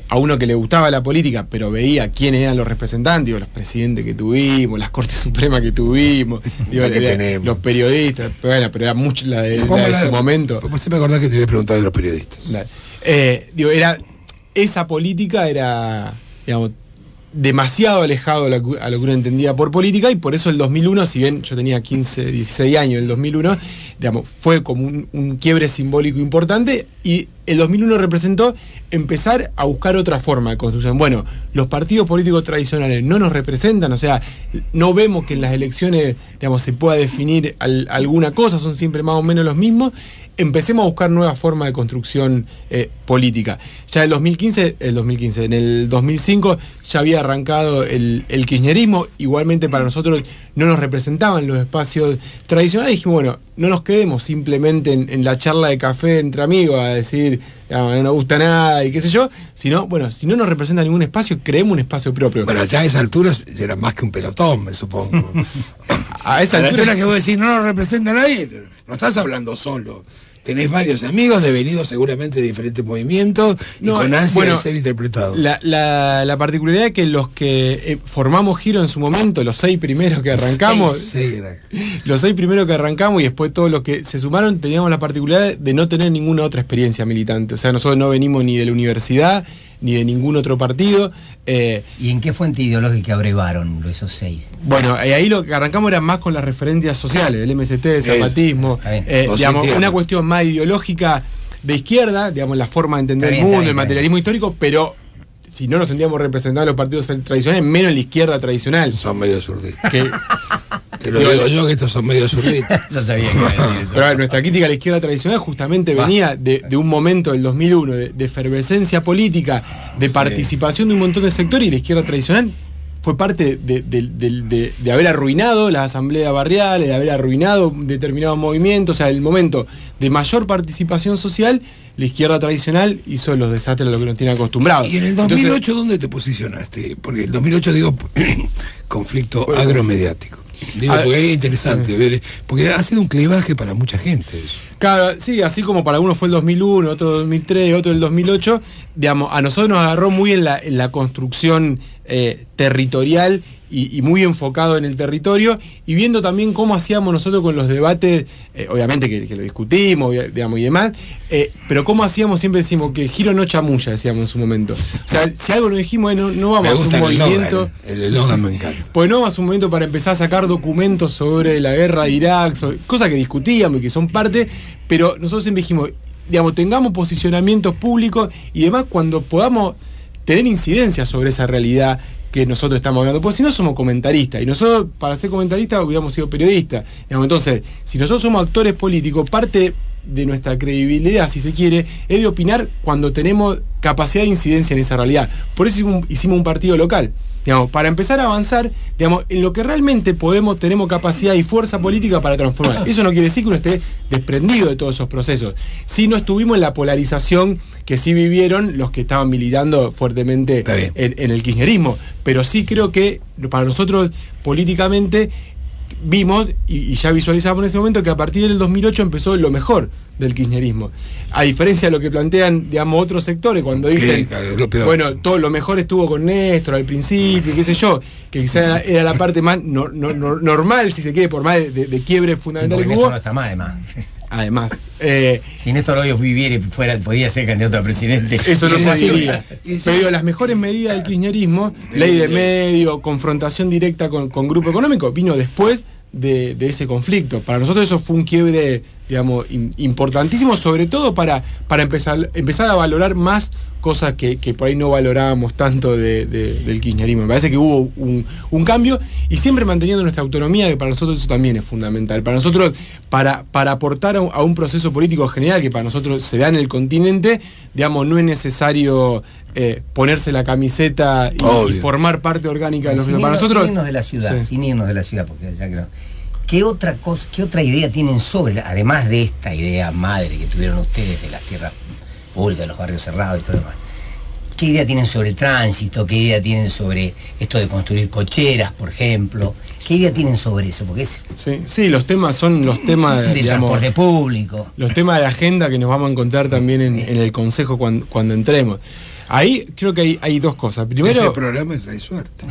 a uno que le gustaba la política, pero veía quiénes eran los representantes, digo, los presidentes que tuvimos, las Cortes Supremas que tuvimos, digo, los periodistas, bueno, pero era mucho la de su momento. Pues se me acordás que te había preguntado de los periodistas. Digo, esa política era, digamos, demasiado alejado a lo que uno entendía por política, y por eso el 2001, si bien yo tenía 15, 16 años, el 2001, digamos, fue como un quiebre simbólico importante, y el 2001 representó empezar a buscar otra forma de construcción. Bueno, los partidos políticos tradicionales no nos representan, o sea, no vemos que en las elecciones, digamos, se pueda definir alguna cosa, son siempre más o menos los mismos. Empecemos a buscar nuevas formas de construcción política. Ya en el 2005 ya había arrancado el kirchnerismo, igualmente para nosotros no nos representaban los espacios tradicionales, y dijimos, bueno, no nos quedemos simplemente en la charla de café entre amigos a decir, no nos gusta nada y qué sé yo, sino, bueno, si no nos representa ningún espacio, creemos un espacio propio. Bueno, ya a esa altura ya era más que un pelotón, me supongo. A esa altura que vos decís, no nos representa a nadie, no estás hablando solo. Tenés varios amigos devenidos seguramente de diferentes movimientos y con ansia de ser interpretados. La particularidad es que los que formamos Giro en su momento, los 6 primeros que arrancamos, los 6 primeros que arrancamos y después todos los que se sumaron, teníamos la particularidad de no tener ninguna otra experiencia militante. O sea, nosotros no venimos ni de la universidad, ni de ningún otro partido. ¿Y en qué fuente ideológica abrevaron esos 6? Bueno, ahí lo que arrancamos era más con las referencias sociales, el MST, el zapatismo, digamos, una cuestión más ideológica de izquierda, digamos, la forma de entender el mundo, el materialismo histórico, pero si no nos sentíamos representados los partidos tradicionales, menos la izquierda tradicional. Son medio zurditos. Te lo digo yo, que estos son medio zurditos. No sabía que iba a decir eso. Pero nuestra crítica a la izquierda tradicional justamente venía de un momento del 2001, de efervescencia política, de participación de un montón de sectores, y la izquierda tradicional fue parte de haber arruinado las asambleas barriales, de haber arruinado determinados movimientos. O sea, el momento de mayor participación social, la izquierda tradicional hizo los desastres a los que nos tiene acostumbrados. ¿Y en el 2008 entonces, dónde te posicionaste? Porque el 2008, digo, conflicto agromediático. Digo, porque es interesante ver, porque ha sido un clivaje para mucha gente eso. Claro, sí, así como para algunos fue el 2001, otro el 2003, otro el 2008, digamos, a nosotros nos agarró muy en la construcción territorial y muy enfocado en el territorio, y viendo también cómo hacíamos nosotros con los debates, obviamente que lo discutimos, digamos, y demás, pero cómo hacíamos, siempre decimos que Giro no chamulla, decíamos en su momento. O sea, si algo nos dijimos, no vamos a hacer un movimiento. El eslogan me encanta. Pues no vamos a hacer un movimiento para empezar a sacar documentos sobre la guerra de Irak, cosas que discutíamos y que son parte, pero nosotros siempre dijimos, digamos, tengamos posicionamientos públicos y demás cuando podamos tener incidencia sobre esa realidad que nosotros estamos hablando, porque si no somos comentaristas, y nosotros para ser comentaristas hubiéramos sido periodistas. Digamos, entonces, si nosotros somos actores políticos, parte de nuestra credibilidad, si se quiere, es de opinar cuando tenemos capacidad de incidencia en esa realidad. Por eso hicimos un partido local, digamos, para empezar a avanzar, digamos, en lo que realmente tenemos capacidad y fuerza política para transformar. Eso no quiere decir que uno esté desprendido de todos esos procesos. Sí, no estuvimos en la polarización que sí vivieron los que estaban militando fuertemente en el kirchnerismo, pero sí creo que para nosotros políticamente vimos y ya visualizamos en ese momento que a partir del 2008 empezó lo mejor del kirchnerismo. A diferencia de lo que plantean, digamos, otros sectores cuando dicen, bueno, todo lo mejor estuvo con Néstor al principio, qué sé yo, que quizá era la parte más normal, si se quiere, por más de quiebre fundamental que hubo. No está mal, Además, si Néstor Hoyos viviera y podía ser candidato a presidente, eso no se diría. Pero las mejores medidas del kirchnerismo, ley de medio, confrontación directa con grupo económico, vino después de ese conflicto. Para nosotros eso fue un quiebre digamos, importantísimo, sobre todo para empezar a valorar más cosas que por ahí no valorábamos tanto del kirchnerismo. Me parece que hubo un cambio, y siempre manteniendo nuestra autonomía, que para nosotros eso también es fundamental. Para nosotros, para aportar a un proceso político general que para nosotros se da en el continente, digamos, no es necesario ponerse la camiseta y formar parte orgánica de los mismos. Para nosotros, sin irnos de la ciudad, sí. Sin irnos de la ciudad, porque ya creo. ¿Qué otra idea tienen sobre, además de esta idea madre que tuvieron ustedes de las tierras públicas, de los barrios cerrados y todo lo demás? ¿Qué idea tienen sobre el tránsito? ¿Qué idea tienen sobre esto de construir cocheras, por ejemplo? ¿Qué idea tienen sobre eso? Porque sí, los temas son los temas del transporte público. Los temas de agenda que nos vamos a encontrar también en el Consejo cuando entremos. Ahí creo que hay dos cosas. Primero, este programa trae suerte.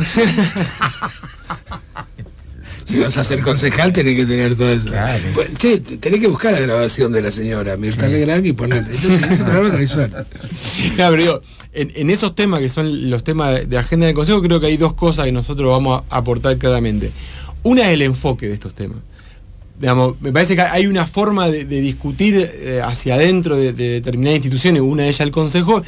Si vas a ser concejal tenés que tener todo eso. Claro. Pues, che, tenés que buscar la grabación de la señora Mirta Legrand y ponerle. Entonces, este programa trae suerte. Claro, pero digo, en esos temas que son los temas de agenda del Consejo, creo que hay dos cosas que nosotros vamos a aportar claramente. Una es el enfoque de estos temas. Digamos, me parece que hay una forma de discutir hacia adentro de determinadas instituciones, una de ellas el Consejo,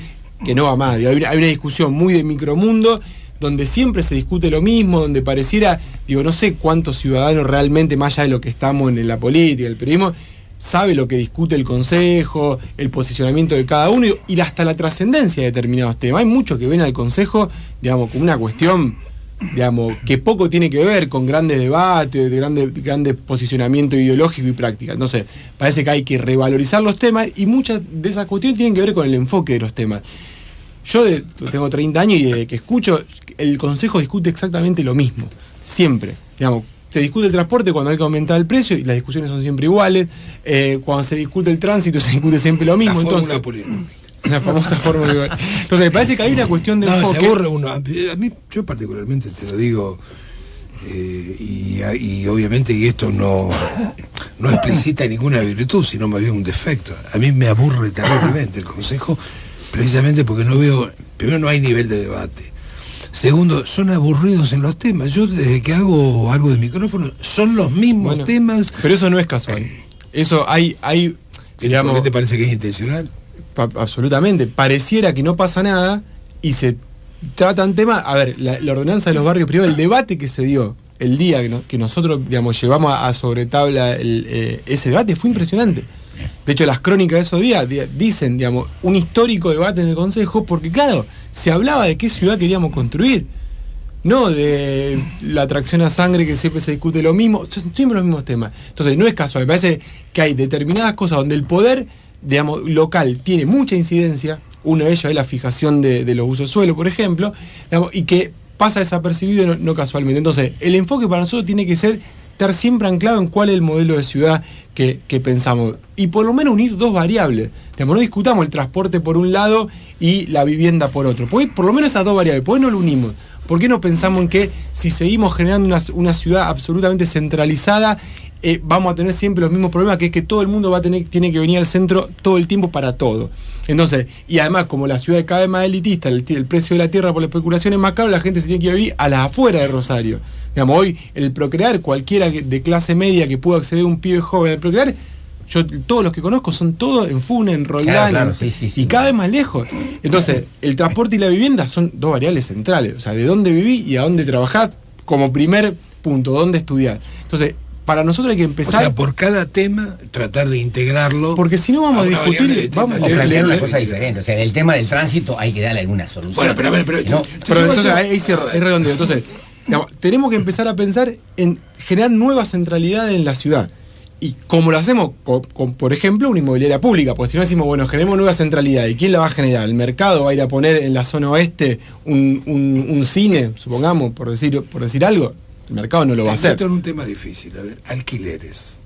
que no va más. Hay una discusión muy de micromundo, donde siempre se discute lo mismo, donde pareciera, no sé cuántos ciudadanos realmente, más allá de lo que estamos en la política, el periodismo, sabe lo que discute el Consejo, el posicionamiento de cada uno y hasta la trascendencia de determinados temas. Hay muchos que ven al Consejo, digamos, como una cuestión, digamos, que poco tiene que ver con grandes debates, de grandes posicionamiento ideológico y práctica. Entonces, parece que hay que revalorizar los temas, y muchas de esas cuestiones tienen que ver con el enfoque de los temas. Yo tengo 30 años y desde que escucho, el Consejo discute exactamente lo mismo, siempre. Digamos, se discute el transporte cuando hay que aumentar el precio y las discusiones son siempre iguales. Cuando se discute el tránsito se discute siempre lo mismo. La famosa fórmula. Entonces, me parece que hay una cuestión de enfoque. Se aburre uno. A mí, yo particularmente te lo digo, y obviamente, y esto no explicita ninguna virtud, sino más bien un defecto. A mí me aburre terriblemente el Consejo, precisamente porque no veo, primero, no hay nivel de debate. Segundo, son aburridos en los temas. Yo desde que hago algo de micrófono, son los mismos temas. Pero eso no es casual. Eso hay digamos, ¿por qué te parece que es intencional? Absolutamente. Pareciera que no pasa nada y se tratan temas. A ver, la ordenanza de los barrios privados, el debate que se dio el día que nosotros, digamos, llevamos a sobre tabla ese debate fue impresionante. De hecho, las crónicas de esos días dicen, digamos, un histórico debate en el Consejo, porque claro, se hablaba de qué ciudad queríamos construir, no de la atracción a sangre, que siempre se discute lo mismo, siempre los mismos temas. Entonces, no es casual, me parece que hay determinadas cosas donde el poder, digamos, local tiene mucha incidencia. Uno de ellos es la fijación de los usos de suelo, por ejemplo, digamos, y que pasa desapercibido no casualmente. Entonces, el enfoque para nosotros tiene que ser estar siempre anclado en cuál es el modelo de ciudad que pensamos, y por lo menos unir dos variables. Digamos, no discutamos el transporte por un lado y la vivienda por otro, porque por lo menos esas dos variables, ¿por qué no lo unimos? ¿Por qué no pensamos en que si seguimos generando una ciudad absolutamente centralizada, vamos a tener siempre los mismos problemas, que es que todo el mundo tiene que venir al centro todo el tiempo para todo? Entonces, y además, como la ciudad es cada vez más elitista, el precio de la tierra por la especulación es más caro, la gente se tiene que vivir a las afueras de Rosario. Digamos, hoy el Procrear, cualquiera de clase media que pueda acceder a un pibe joven al Procrear, todos los que conozco son todos en Funes, en Roldán, claro, sí, y cada vez más lejos. Entonces, el transporte y la vivienda son dos variables centrales, o sea, de dónde viví y a dónde trabajar como primer punto, dónde estudiar. Entonces, para nosotros hay que empezar... O sea, por cada tema, tratar de integrarlo. Porque si no vamos a discutir... Vamos a plantear una cosa diferente. O sea, en el tema del tránsito hay que darle alguna solución. Bueno, pero a ver, pero entonces ahí es redondeo. Entonces, digamos, tenemos que empezar a pensar en generar nuevas centralidades en la ciudad. Y como lo hacemos con, por ejemplo, una inmobiliaria pública, porque si no decimos, bueno, generemos nueva centralidad, ¿y quién la va a generar? ¿El mercado va a ir a poner en la zona oeste un cine, supongamos, por decir algo? El mercado no lo va a hacer. Esto es un tema difícil, a ver, alquileres.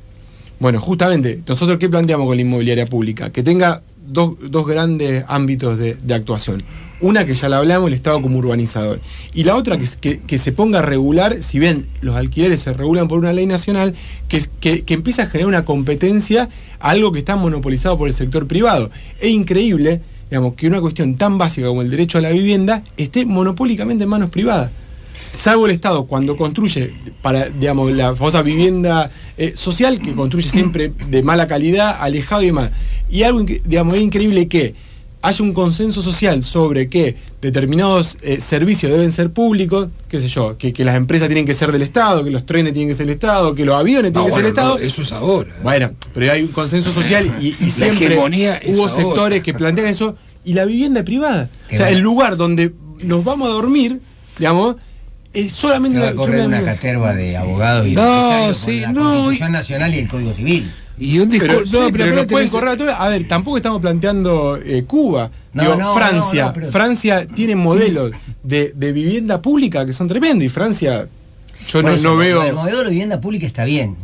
Bueno, justamente, nosotros ¿qué planteamos con la inmobiliaria pública? Que tenga dos grandes ámbitos de actuación. Una, que ya la hablamos, el Estado como urbanizador. Y la otra, que se ponga a regular, si bien los alquileres se regulan por una ley nacional, que empiece a generar una competencia a algo que está monopolizado por el sector privado. Es increíble, digamos, que una cuestión tan básica como el derecho a la vivienda esté monopólicamente en manos privadas. salvo el Estado, cuando construye para, digamos, la famosa vivienda social, que construye siempre de mala calidad, alejado y demás. Y algo, digamos, es increíble que haya un consenso social sobre que determinados servicios deben ser públicos, qué sé yo, que las empresas tienen que ser del Estado, que los trenes tienen que ser del Estado, que los aviones tienen que ser del Estado. Eso es ahora. Bueno, pero hay un consenso social y siempre hubo sectores que plantean eso. Y la vivienda privada, o sea, el lugar donde nos vamos a dormir, digamos, es solamente... va a correr una caterva de abogados y la Constitución Nacional y el Código Civil. Y un discurso, pero no pueden correr a todo. A ver, tampoco estamos planteando Cuba. Francia. Pero... Francia tiene modelos de vivienda pública que son tremendos. Y Francia, yo no veo. El modelo de vivienda pública está bien.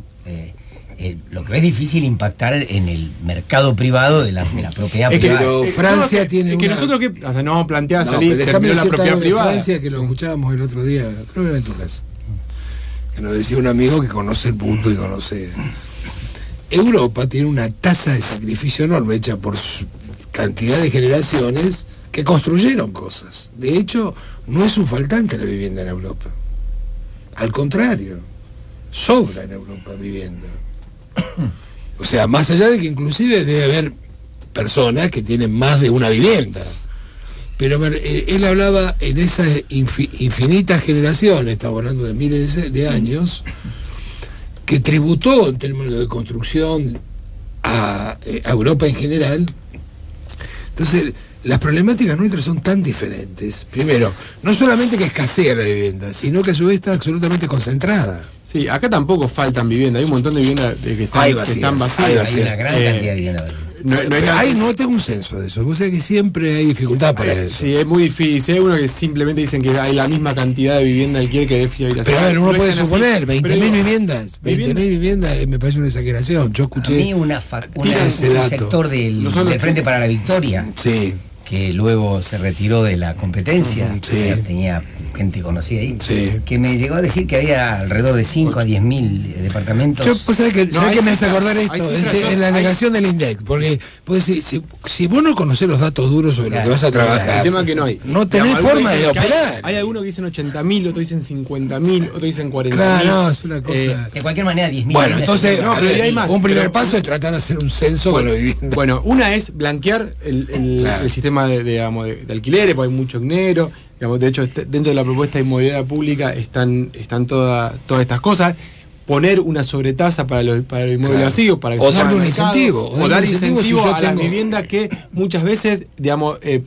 Lo que es difícil impactar en el mercado privado de la propiedad privada. Pero Francia tiene. Es que nosotros que. O sea, no vamos a plantear salir de la propiedad privada. Francia, que lo escuchábamos el otro día, creo que era en tu casa. Que nos decía un amigo que conoce el punto y conoce. Europa tiene una tasa de sacrificio enorme hecha por su cantidad de generaciones que construyeron cosas. De hecho, no es un faltante la vivienda en Europa. Al contrario, sobra en Europa vivienda. O sea, más allá de que inclusive debe haber personas que tienen más de una vivienda. Pero él hablaba en esas infinitas generaciones, estamos hablando de miles de años, que tributó en términos de construcción a Europa en general. Entonces, las problemáticas nuestras son tan diferentes. Primero, no solamente que escasea la vivienda, sino que a su vez está absolutamente concentrada. Sí, acá tampoco faltan viviendas, hay un montón de viviendas que están vacías. Hay una gran cantidad de viviendas. No tengo un censo de eso, vos sabés que siempre hay dificultad para eso. Sí, es muy difícil. Hay uno que simplemente dicen que hay la misma cantidad de vivienda alquiler que déficit de habitación. Pero a ver, uno puede suponer 20.000 viviendas. 20.000 viviendas me parece una exageración. Yo escuché. A mí un sector del Frente para la Victoria, sí, que luego se retiró de la competencia, sí, tenía gente conocida ahí, sí, que me llegó a decir que había alrededor de 5 a 10.000 departamentos. Yo, pues, ¿sabes que me hace acordar esto? En la negación del INDEC, porque pues, si vos no conocés los datos duros sobre lo que vas a trabajar, el tema que no tenés forma de operar. Hay algunos que dicen 80.000, otros dicen 50.000, otros dicen 40.000. Claro, no, es una cosa. De cualquier manera, 10.000. Bueno, entonces, un primer paso es tratar de hacer un censo con la vivienda. Bueno, una es blanquear el sistema de alquileres, porque hay mucho dinero. De hecho, dentro de la propuesta de inmobiliaria pública están todas estas cosas. Poner una sobretasa para los inmuebles vacíos, para que o darle un incentivo. O dar incentivo a las viviendas que muchas veces,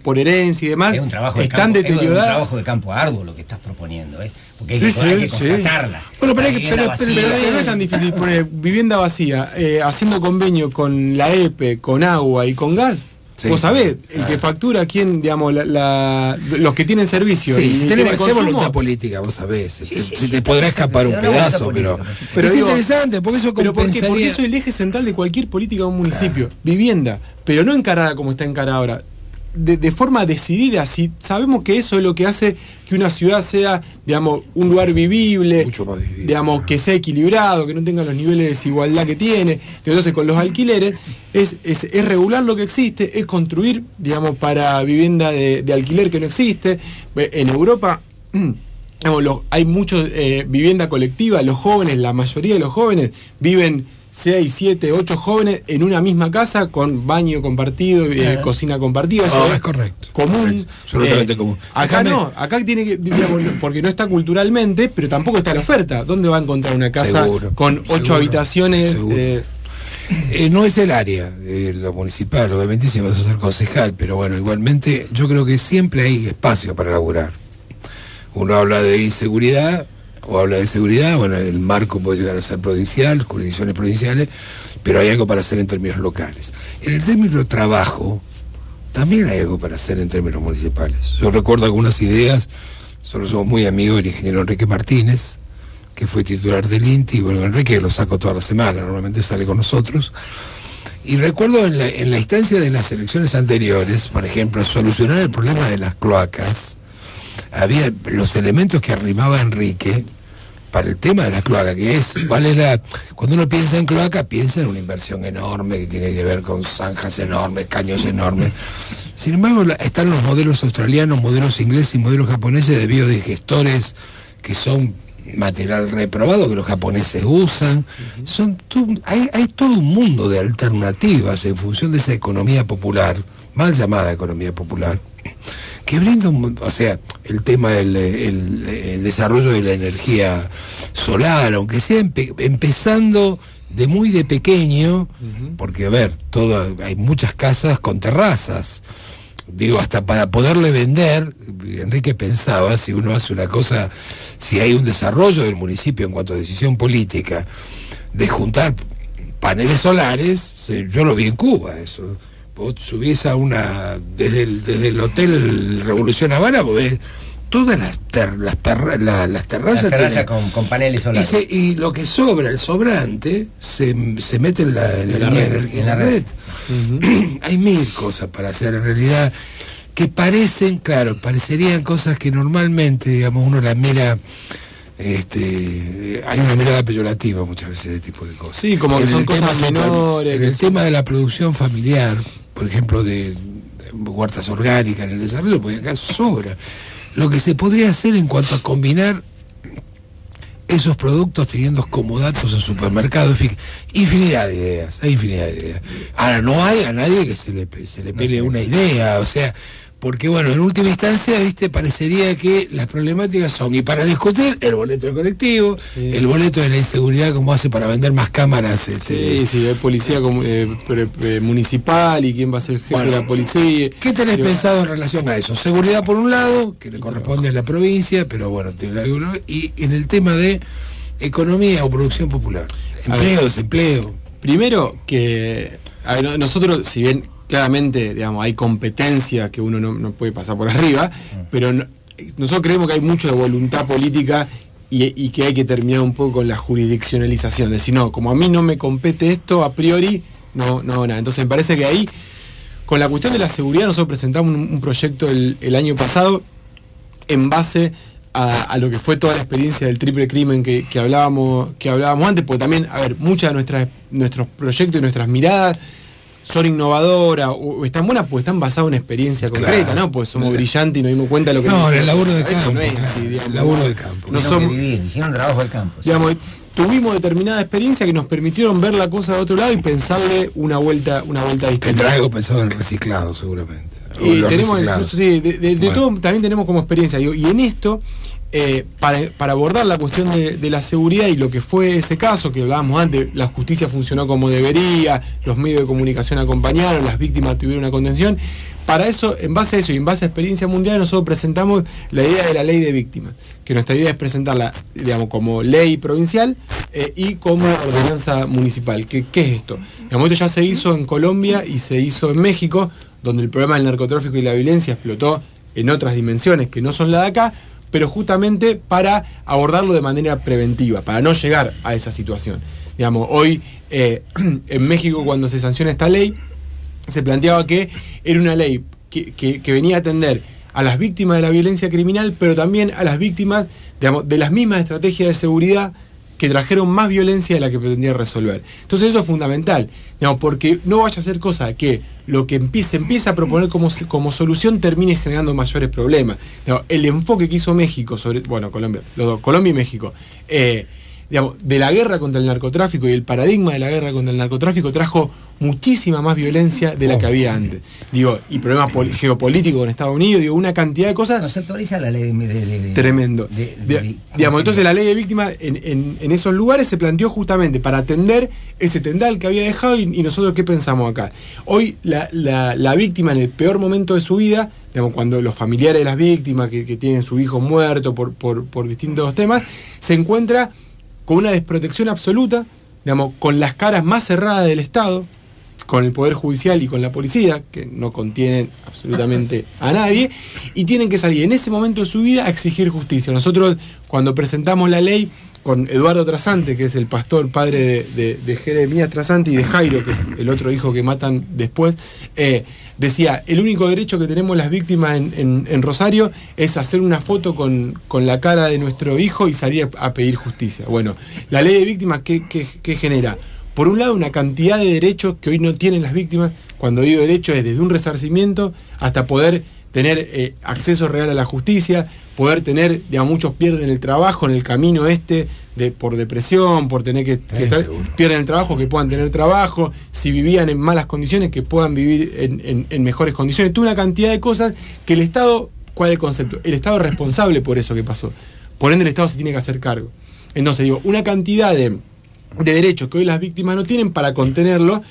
por herencia y demás, están deterioradas. Es un trabajo de campo arduo lo que estás proponiendo, porque hay que constatarla. Bueno, pero no es tan difícil poner vivienda vacía, haciendo convenio con la EPE, con agua y con gas. Sí, vos sabés, el que factura, quién, los que tienen servicio. Sí, si tenemos voluntad política, vos sabés. Si te podrá escapar un pedazo, pero es interesante, porque eso compensaría. Porque eso es el eje central de cualquier política de un municipio. Vivienda, pero no encarada como está encarada ahora. De forma decidida, si sabemos que eso es lo que hace que una ciudad sea, un lugar vivible, mucho más vivible, que sea equilibrado, que no tenga los niveles de desigualdad que tiene. Entonces, con los alquileres es regular lo que existe, es construir, para vivienda de alquiler que no existe. En Europa hay mucho vivienda colectiva, los jóvenes, la mayoría de los jóvenes viven 6, 7, 8 jóvenes en una misma casa con baño compartido, cocina compartida. Eso es correcto. Común. Absolutamente común. Acá acá tiene que, porque no está culturalmente, pero tampoco está la oferta. ¿Dónde va a encontrar una casa con 8 habitaciones? No es el área de lo municipal, obviamente si vas a ser concejal, pero bueno, igualmente yo creo que siempre hay espacio para laburar. Uno habla de inseguridad, o habla de seguridad, bueno, el marco puede llegar a ser provincial, jurisdicciones provinciales, pero hay algo para hacer en términos locales. En el término trabajo, también hay algo para hacer en términos municipales. Yo recuerdo algunas ideas, solo somos muy amigos del ingeniero Enrique Martínez, que fue titular del INTI, y bueno, Enrique lo saco toda la semana, normalmente sale con nosotros, y recuerdo en la instancia de las elecciones anteriores, por ejemplo, solucionar el problema de las cloacas. Había los elementos que arrimaba Enrique para el tema de la cloaca, que es, cuando uno piensa en cloaca, piensa en una inversión enorme que tiene que ver con zanjas enormes, caños enormes. Sin embargo, están los modelos australianos, modelos ingleses y modelos japoneses de biodigestores que son material reprobado que los japoneses usan. Hay todo un mundo de alternativas en función de esa economía popular, mal llamada economía popular, que brinda o sea, el tema del el desarrollo de la energía solar, aunque sea empezando de pequeño, porque a ver, hay muchas casas con terrazas. Digo, hasta para poderle vender, Enrique pensaba, si uno hace una cosa, si hay un desarrollo del municipio en cuanto a decisión política, de juntar paneles solares, yo lo vi en Cuba, eso. Vos subís desde el Hotel Revolución Habana, vos ves todas las terrazas con paneles solares. Y lo que sobra, el sobrante, se mete en la red. Hay mil cosas para hacer en realidad que parecerían cosas que normalmente, digamos, uno la mira, hay una mirada peyorativa muchas veces de tipo de cosas. Sí, como que son cosas menores. En el tema de la producción familiar, por ejemplo, de huertas orgánicas, en el desarrollo, porque acá sobra. Lo que se podría hacer en cuanto a combinar esos productos teniendo comodatos en supermercados, infinidad de ideas, hay infinidad de ideas. Ahora, no hay a nadie que se le pelee una idea, o sea, porque bueno, en última instancia, parecería que las problemáticas son, y para discutir, el boleto del colectivo, el boleto de la inseguridad, como hace para vender más cámaras. Sí, hay policía municipal, y quién va a ser el jefe de la policía. ¿Qué tenés pensado en relación a eso? Seguridad por un lado, que le corresponde a la provincia, pero bueno, y en el tema de economía o producción popular, desempleo. Primero que nosotros, si bien claramente, digamos, hay competencia que uno no puede pasar por arriba, pero nosotros creemos que hay mucho de voluntad política y que hay que terminar un poco con la jurisdiccionalización. Es decir, no, como a mí no me compete esto, a priori, no, nada. Entonces me parece que ahí, con la cuestión de la seguridad, nosotros presentamos un proyecto el año pasado en base a lo que fue toda la experiencia del triple crimen que hablábamos antes, porque también, a ver, muchas de nuestros proyectos y nuestras miradas son innovadoras o están buenas porque están basadas en una experiencia concreta, ¿no? Pues somos brillantes y nos dimos cuenta de lo que... No, en el laburo de campo. No es así, digamos, el laburo de campo. No somos vivir, hicieron trabajo del campo. Digamos, tuvimos determinada experiencia que nos permitieron ver la cosa de otro lado y pensarle una vuelta distinta. Tendrá algo pensado en el reciclado, seguramente. Y tenemos incluso, de todo también tenemos como experiencia. Y en esto, para abordar la cuestión de la seguridad y lo que fue ese caso que hablábamos antes, la justicia funcionó como debería, los medios de comunicación acompañaron, las víctimas tuvieron una contención. Para eso, en base a eso y en base a experiencia mundial, nosotros presentamos la idea de la ley de víctimas, que nuestra idea es presentarla, digamos, como ley provincial y como ordenanza municipal. ¿Qué es esto? Digamos, esto ya se hizo en Colombia y se hizo en México, donde el problema del narcotráfico y la violencia explotó en otras dimensiones que no son la de acá, pero justamente para abordarlo de manera preventiva, para no llegar a esa situación. Digamos, hoy en México, cuando se sanciona esta ley, se planteaba que era una ley que venía a atender a las víctimas de la violencia criminal, pero también a las víctimas, digamos, de las mismas estrategias de seguridad que trajeron más violencia de la que pretendía resolver. Entonces eso es fundamental, digamos, porque no vaya a ser cosa que lo que se empieza a proponer como solución termine generando mayores problemas. Digamos, el enfoque que hizo México sobre, Colombia y México, digamos, de la guerra contra el narcotráfico y el paradigma de la guerra contra el narcotráfico trajo muchísima más violencia de la que había antes. Digo, y problemas geopolíticos con Estados Unidos, digo, una cantidad de cosas. No se actualiza la ley de tremendo. Digamos, entonces la ley de víctimas en esos lugares se planteó justamente para atender ese tendal que había dejado y nosotros ¿qué pensamos acá? Hoy la víctima en el peor momento de su vida, digamos, cuando los familiares de las víctimas que tienen su hijo muerto por distintos temas, se encuentra con una desprotección absoluta, digamos, con las caras más cerradas del Estado, con el Poder Judicial y con la policía, que no contienen absolutamente a nadie, y tienen que salir en ese momento de su vida a exigir justicia. Nosotros, cuando presentamos la ley con Eduardo Trasante, que es el pastor padre de Jeremías Trasante, y de Jairo, que es el otro hijo que matan después, decía, el único derecho que tenemos las víctimas en Rosario es hacer una foto con la cara de nuestro hijo y salir a pedir justicia. Bueno, la ley de víctimas, ¿qué genera? Por un lado, una cantidad de derechos que hoy no tienen las víctimas. Cuando digo derecho es desde un resarcimiento hasta poder tener acceso real a la justicia, poder tener, digamos, muchos pierden el trabajo en el camino por depresión, por tener que pierden el trabajo, que puedan tener trabajo, si vivían en malas condiciones, que puedan vivir en mejores condiciones, toda una cantidad de cosas que el Estado, ¿cuál es el concepto? El Estado es responsable por eso que pasó, por ende el Estado se tiene que hacer cargo. Entonces digo, una cantidad de derechos que hoy las víctimas no tienen para contenerlo,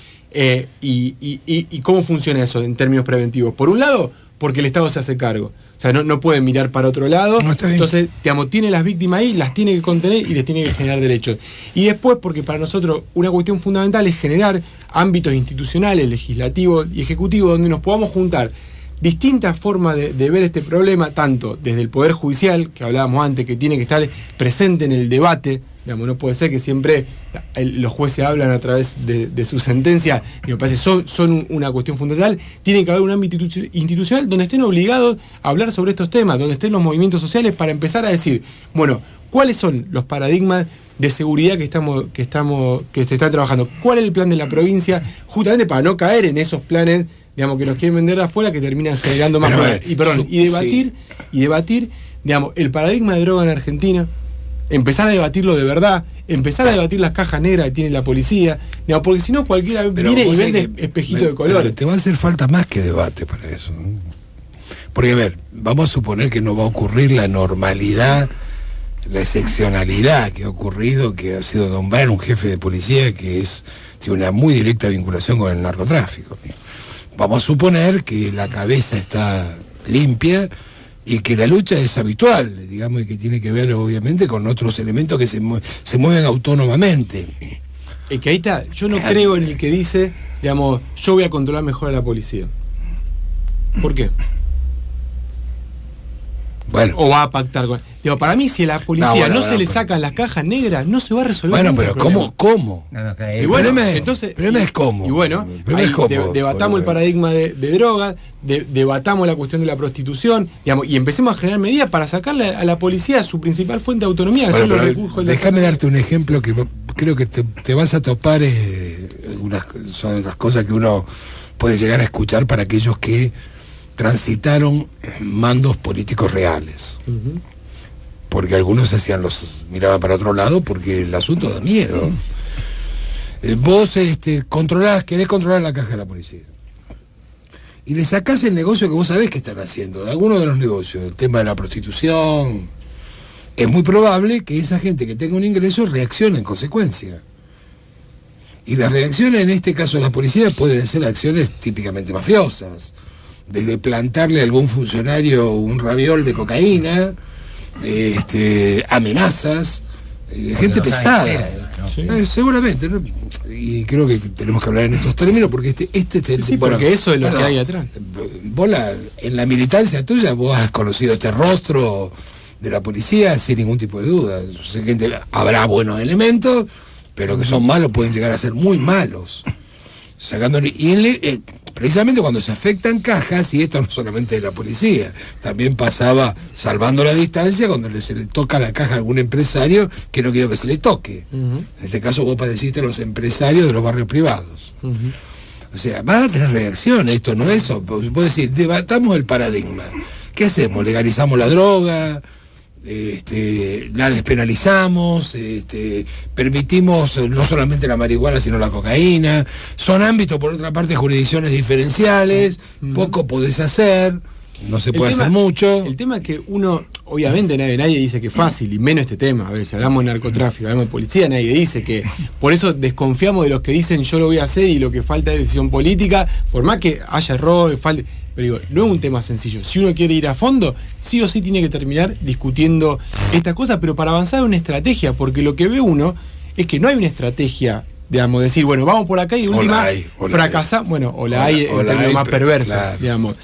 y cómo funciona eso en términos preventivos. Por un lado, porque el Estado se hace cargo. O sea, no pueden mirar para otro lado. No, entonces, digamos, tiene las víctimas ahí, las tiene que contener y les tiene que generar derechos. Y después, porque para nosotros una cuestión fundamental es generar ámbitos institucionales, legislativos y ejecutivos donde nos podamos juntar distintas formas de ver este problema, tanto desde el Poder Judicial, que hablábamos antes, que tiene que estar presente en el debate. Digamos, no puede ser que siempre los jueces hablan a través de su sentencia, y me parece son una cuestión fundamental. Tiene que haber un ámbito institucional donde estén obligados a hablar sobre estos temas, donde estén los movimientos sociales para empezar a decir, bueno, ¿cuáles son los paradigmas de seguridad que se están trabajando? ¿Cuál es el plan de la provincia? Justamente para no caer en esos planes, digamos, que nos quieren vender de afuera, que terminan generando más problemas. Y debatir, digamos, el paradigma de droga en Argentina, empezar a debatirlo de verdad, empezar a debatir las cajas negras que tiene la policía, digamos, porque si no cualquiera viene y vende espejitos de colores. Te va a hacer falta más que debate para eso, ¿no? Porque, a ver, vamos a suponer que no va a ocurrir la normalidad, la excepcionalidad que ha ocurrido, que ha sido nombrar un jefe de policía que tiene una muy directa vinculación con el narcotráfico. Vamos a suponer que la cabeza está limpia y que la lucha es habitual, digamos, y que tiene que ver obviamente con otros elementos que se mueven autónomamente. Es que ahí está, yo no creo en el que dice, digamos, yo voy a controlar mejor a la policía. ¿Por qué? Bueno. O va a pactar con... Digo, para mí, si a la policía no se le sacan las cajas negras, no se va a resolver. Bueno, pero ¿cómo? Y bueno, entonces... El problema es cómo. Y bueno, ahí debatamos el paradigma de drogas, debatamos la cuestión de la prostitución, digamos, y empecemos a generar medidas para sacarle a la policía su principal fuente de autonomía, que son los recursos. Déjame darte un ejemplo que creo que te vas a topar, son las cosas que uno puede llegar a escuchar para aquellos que transitaron mandos políticos reales. Porque algunos miraban para otro lado porque el asunto da miedo. Vos querés controlar la caja de la policía y le sacás el negocio que vos sabés que están haciendo, de algunos de los negocios, el tema de la prostitución. Es muy probable que esa gente que tenga un ingreso reaccione en consecuencia. Y las reacciones en este caso de la policía pueden ser acciones típicamente mafiosas, desde plantarle a algún funcionario un raviol de cocaína, amenazas, gente pesada. Seguramente, ¿no? Y creo que tenemos que hablar en estos términos porque este es el... Sí, porque eso es lo que hay atrás. Vos en la militancia tuya vos has conocido este rostro de la policía sin ningún tipo de duda. Habrá buenos elementos, pero que son malos pueden llegar a ser muy malos. Precisamente cuando se afectan cajas, y esto no solamente de la policía, también pasaba, salvando la distancia, cuando se le toca la caja a algún empresario que no quiero que se le toque. En este caso vos padeciste a los empresarios de los barrios privados. O sea, va a tener reacción, esto no es eso. Vos decís, debatamos el paradigma. ¿Qué hacemos? ¿Legalizamos la droga? La despenalizamos, permitimos no solamente la marihuana sino la cocaína. Son ámbitos, por otra parte, jurisdicciones diferenciales. Poco podés hacer, no se puede hacer mucho. El tema es que uno, obviamente nadie dice que es fácil, y menos este tema. A ver, si hablamos de narcotráfico, hablamos de policía, nadie dice que... Por eso desconfiamos de los que dicen yo lo voy a hacer y lo que falta es decisión política, por más que haya errores, falte... Pero digo, no es un tema sencillo. Si uno quiere ir a fondo, sí o sí tiene que terminar discutiendo estas cosas, pero para avanzar en una estrategia, porque lo que ve uno es que no hay una estrategia, digamos, decir, bueno, vamos por acá y de última fracasamos, bueno, o la hay en términos más perversos, claro, digamos.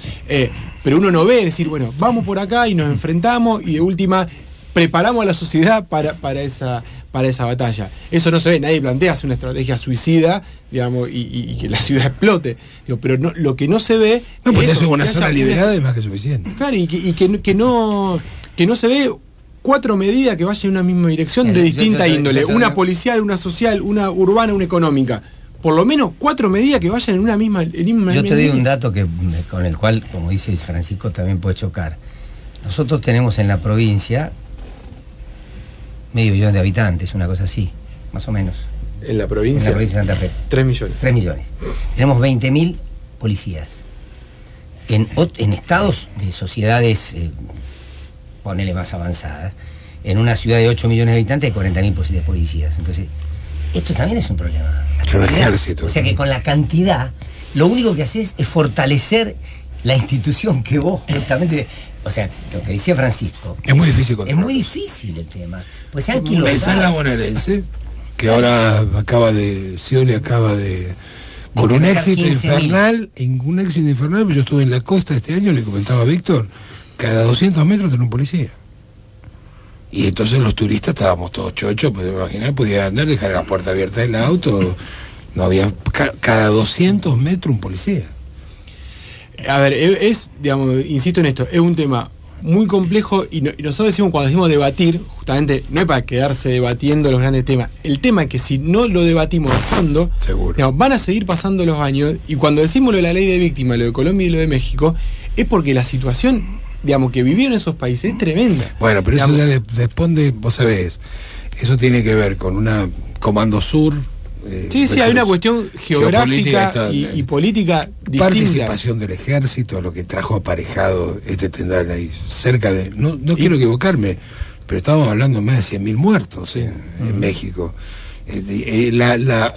Pero uno no ve decir, bueno, vamos por acá y nos enfrentamos y de última preparamos a la sociedad para esa batalla. Eso no se ve, nadie plantea hacer una estrategia suicida, digamos, y que la ciudad explote. Digo, pero no, lo que no se ve... No, porque eso es una zona liberada es más que suficiente. Claro, y que no se ve 4 medidas que vayan en una misma dirección de distinta índole. Una policial, una social, una urbana, una económica. por lo menos 4 medidas que vayan en una misma. Yo te doy un dato con el cual, como dice Francisco, también puede chocar. Nosotros tenemos en la provincia 500.000 de habitantes, una cosa así, más o menos. En la provincia de Santa Fe. 3 millones. 3 millones. Tenemos 20.000 policías. En estados de sociedades, ponele más avanzadas, en una ciudad de 8 millones de habitantes hay 40.000 policías. Entonces, esto también es un problema. El ejército. O sea que con la cantidad, lo único que haces es fortalecer la institución que vos justamente. O sea, lo que decía Francisco. Es muy difícil controlar. Es muy difícil el tema. Pues se han kilosado. Pensá en la bonaerense, que ahora Scioli acaba de. Con un éxito infernal, yo estuve en la costa este año, le comentaba a Víctor, cada 200 metros tenía un policía. Y entonces los turistas estábamos todos chochos, pues imaginar, podía andar, dejar la puerta abierta del auto, no había, cada 200 metros un policía. A ver, digamos, insisto en esto, es un tema muy complejo y nosotros decimos, cuando decimos debatir, justamente no es para quedarse debatiendo los grandes temas. El tema es que si no lo debatimos a fondo, digamos, van a seguir pasando los años, y cuando decimos lo de la ley de víctimas, lo de Colombia y lo de México, es porque la situación, digamos, que vivieron esos países es tremenda. Bueno, pero digamos, eso ya responde, vos sabés, eso tiene que ver con una Comando Sur. Sí, hay una cuestión geográfica y política distinta. Participación del ejército, lo que trajo aparejado este tendal ahí, cerca de... No quiero equivocarme, pero estábamos hablando de más de 100.000 muertos en México.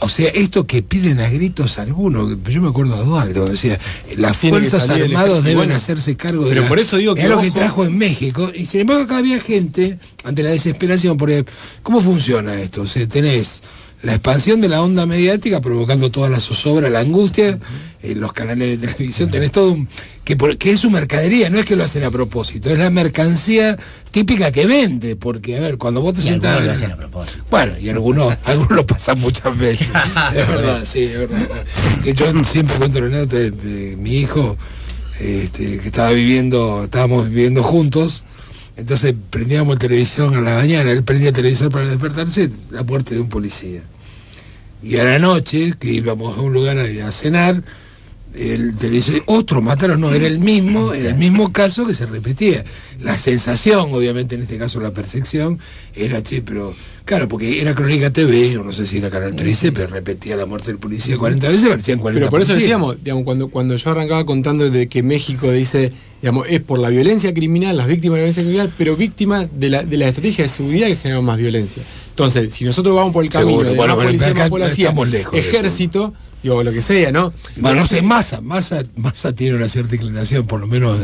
O sea, esto que piden a gritos algunos, yo me acuerdo a Dualde, decía, las Fuerzas Armadas deben hacerse cargo de por eso digo que lo que trajo en México, y sin embargo acá había gente, ante la desesperación, porque ¿cómo funciona esto? O sea, tenés la expansión de la onda mediática provocando toda la zozobra, la angustia, los canales de televisión, tenés todo que es su mercadería, no es que lo hacen a propósito, es la mercancía típica que vende, porque a ver, cuando vos te sentás... lo hacen a propósito. Bueno, y algunos lo pasan muchas veces, es verdad, sí, es verdad. Que yo siempre cuento la anécdota de mi hijo, que estábamos viviendo juntos. Entonces prendíamos televisión a la mañana, él prendía el televisor para despertarse, la puerta de un policía. Y a la noche, que íbamos a un lugar a cenar, el televisor, otro mataron, no, era el mismo caso que se repetía. La sensación, obviamente en este caso la percepción, era, pero claro, porque era Crónica TV, o no sé si era Canal 13, pero repetía la muerte del policía 40 veces, parecían 40 Pero por eso policías. decíamos, digamos, cuando yo arrancaba contando de que México dice, digamos, es por la violencia criminal, las víctimas de la violencia criminal, pero víctimas de la estrategia de seguridad que genera más violencia. Entonces, si nosotros vamos por el camino de más policía, más policía, ejército, digo, lo que sea, ¿no? Bueno, no sé, Massa tiene una cierta inclinación, por lo menos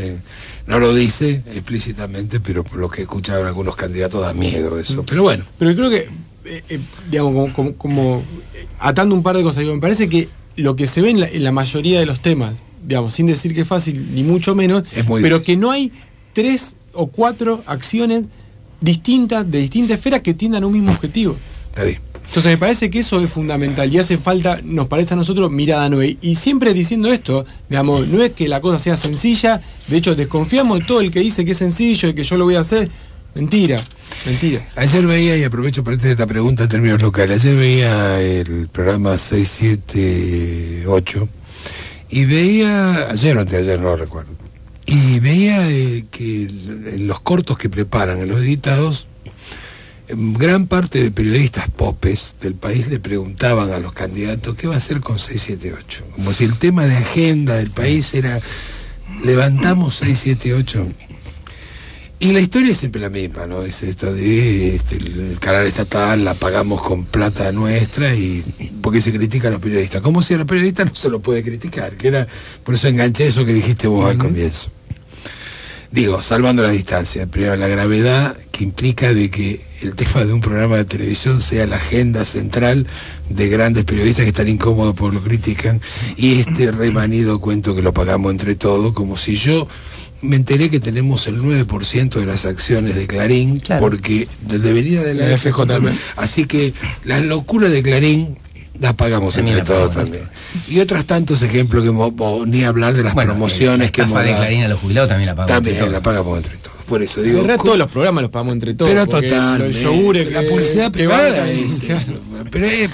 no lo dice explícitamente, pero por lo que escuchaban algunos candidatos da miedo eso. Pero bueno. Pero creo que, digamos, como atando un par de cosas, digo, me parece que lo que se ve en la mayoría de los temas, digamos, sin decir que es fácil, ni mucho menos, pero que no hay 3 o 4 acciones distintas, de distintas esferas, que tiendan a un mismo objetivo. Está bien. Entonces me parece que eso es fundamental y hace falta, nos parece a nosotros, mirada nueva. Y siempre diciendo esto, digamos, no es que la cosa sea sencilla, de hecho desconfiamos de todo el que dice que es sencillo y que yo lo voy a hacer. Mentira. Ayer veía, y aprovecho para hacer esta pregunta en términos locales, ayer veía el programa 678 y veía, ayer o anteayer, no lo recuerdo, y veía que en los cortos que preparan, en los editados, gran parte de periodistas popes del país le preguntaban a los candidatos qué va a hacer con 678, como si el tema de agenda del país era levantamos 678. Y la historia es siempre la misma, ¿no? Es esta de el canal estatal la pagamos con plata nuestra, y porque se critica a los periodistas, como si a los periodistas no se lo puede criticar, que era, por eso enganché eso que dijiste vos al comienzo. Digo, salvando la distancia, primero la gravedad que implica de que el tema de un programa de televisión sea la agenda central de grandes periodistas que están incómodos por lo que critican, y este remanido cuento que lo pagamos entre todos, como si yo me enteré que tenemos el 9% de las acciones de Clarín, claro, porque debería de la FJ. Así que las locuras de Clarín las pagamos entre todos también. Y otros tantos ejemplos que ni hablar de las promociones que hemos dado. La estafa de Clarín a los jubilados también la pagamos. También la pagamos entre todos. por eso digo. En realidad todos los programas los pagamos entre todos. Pero total. Los yogures, la publicidad privada es. claro.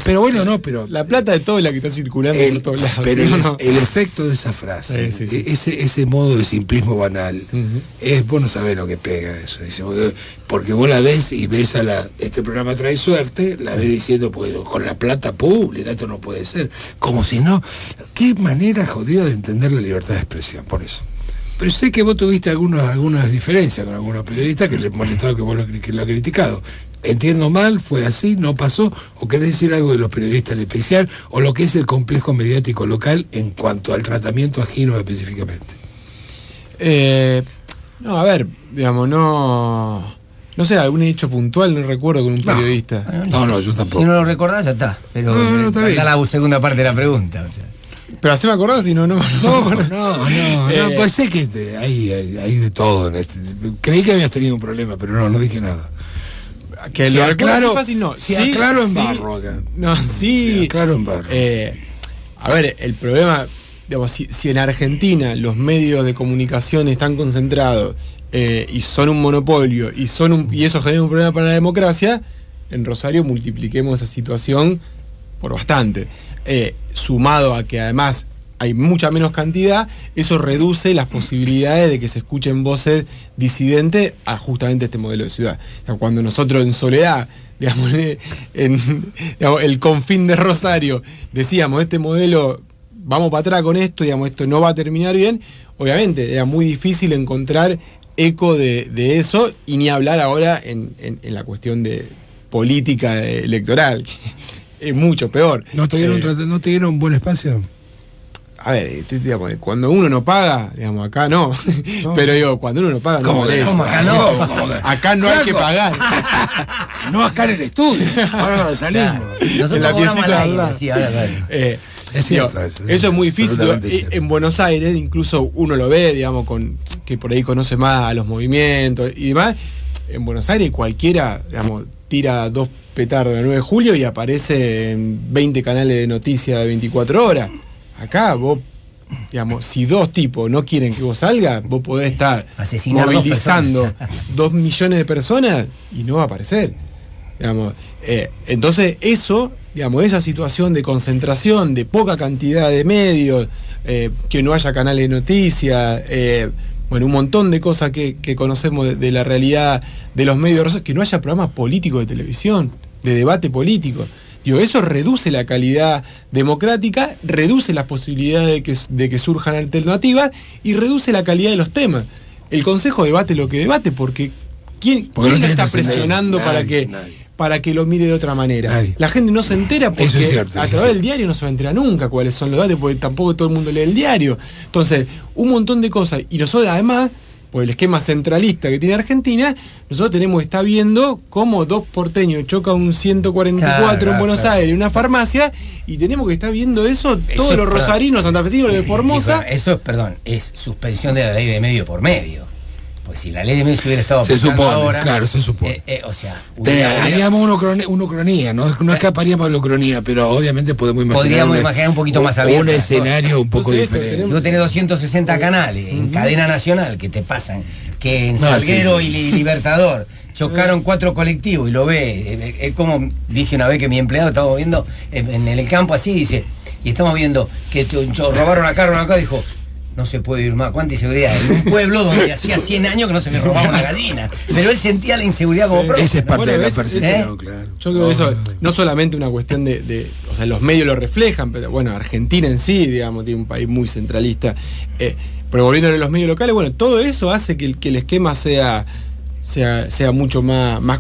Pero bueno, no, pero. La plata de todo es la que está circulando por todos lados. Pero ¿sí? ¿no? el efecto de esa frase, sí. ese modo de simplismo banal, es, vos no sabés lo que pega eso. Dice, porque vos la ves y ves este programa trae suerte, la ves diciendo, pues con la plata pública, esto no puede ser. Como si no. Qué manera jodida de entender la libertad de expresión, por eso. Pero sé que vos tuviste algunas diferencias con algunos periodistas que les molestaba que vos lo ha criticado. Entiendo mal, fue así, no pasó, o querés decir algo de los periodistas en especial, o lo que es el complejo mediático local en cuanto al tratamiento ajeno específicamente. No, a ver, digamos, no sé, algún hecho puntual, no recuerdo con un periodista. No, yo tampoco. Si no lo recordás, ya está. Pero está bien. la segunda parte de la pregunta. O sea. Pero así me acordás si no. No, pues sé que hay de todo. Creí que habías tenido un problema, pero no dije nada. Que si lo aclaro, fácil, no. Si aclaro en barro acá. No, sí. Si aclaro en barro. A ver, el problema, digamos, si en Argentina los medios de comunicación están concentrados y son un monopolio y eso genera un problema para la democracia, en Rosario multipliquemos esa situación por bastante. Sumado a que además hay mucha menos cantidad, eso reduce las posibilidades de que se escuchen voces disidentes a justamente este modelo de ciudad. O sea, cuando nosotros en Soledad, digamos, el confín de Rosario, decíamos, este modelo, vamos para atrás con esto, digamos, esto no va a terminar bien, obviamente era muy difícil encontrar eco de eso, y ni hablar ahora en la cuestión de política electoral, que es mucho peor. ¿No te dieron un buen espacio? A ver, digamos, cuando uno no paga, digamos, acá no. Pero digo, cuando uno no paga, no molesta. ¿Cómo acá no? Acá no hay que pagar. No acá en el estudio. Ahora cuando salimos. Nosotros en la cobramos piecita al aire, al lado. sí, ahora, claro. Es cierto, digo, eso es muy difícil. Cierto. En Buenos Aires, incluso uno lo ve, digamos, que por ahí conoce más a los movimientos y demás. En Buenos Aires cualquiera, digamos, tira 2 petardos el 9 de julio y aparece en 20 canales de noticias de 24 horas. Acá vos, digamos, si 2 tipos no quieren que vos salgas, vos podés estar movilizando 2 millones de personas y no va a aparecer. Digamos, entonces eso, digamos, esa situación de concentración, de poca cantidad de medios, que no haya canales de noticias, bueno, un montón de cosas que conocemos de la realidad de los medios, que no haya programas políticos de televisión, de debate político. Digo, eso reduce la calidad democrática, reduce las posibilidades de que surjan alternativas y reduce la calidad de los temas. El Consejo debate lo que debate porque ¿quién lo está presionando para que lo mire de otra manera? Nadie. La gente no se entera porque a través del diario no se va a enterar nunca cuáles son los debates, porque tampoco todo el mundo lee el diario. Entonces, un montón de cosas. Y nosotros además, por el esquema centralista que tiene Argentina, nosotros tenemos que estar viendo cómo 2 porteños chocan un 144 en Buenos Aires, una farmacia, y tenemos que estar viendo eso todos los rosarinos, santafesinos, de Formosa. Eso es suspensión de la ley de medio por medio. Pues si la ley de medios hubiera estado se supone, ahora, claro, se supone. O sea, haríamos una ucronía, no escaparíamos de la ucronía, pero obviamente podemos imaginar un poquito más abierto. Un escenario un poco diferente. Si vos tenés 260 canales en cadena nacional que te pasan, que en Salguero y Libertador chocaron 4 colectivos y lo ve, es como dije una vez que mi empleado estábamos viendo en el campo así, dice, y estamos viendo que robaron acá, dijo, no se puede vivir más, cuánta inseguridad. En un pueblo donde hacía 100 años que no se me robaba una gallina. Pero él sentía la inseguridad como propia. Esa es parte de la percepción, claro. Yo creo que eso no solamente una cuestión o sea, los medios lo reflejan, pero bueno, Argentina en sí, digamos, tiene un país muy centralista. Pero volviendo a los medios locales, bueno, todo eso hace que el esquema sea mucho más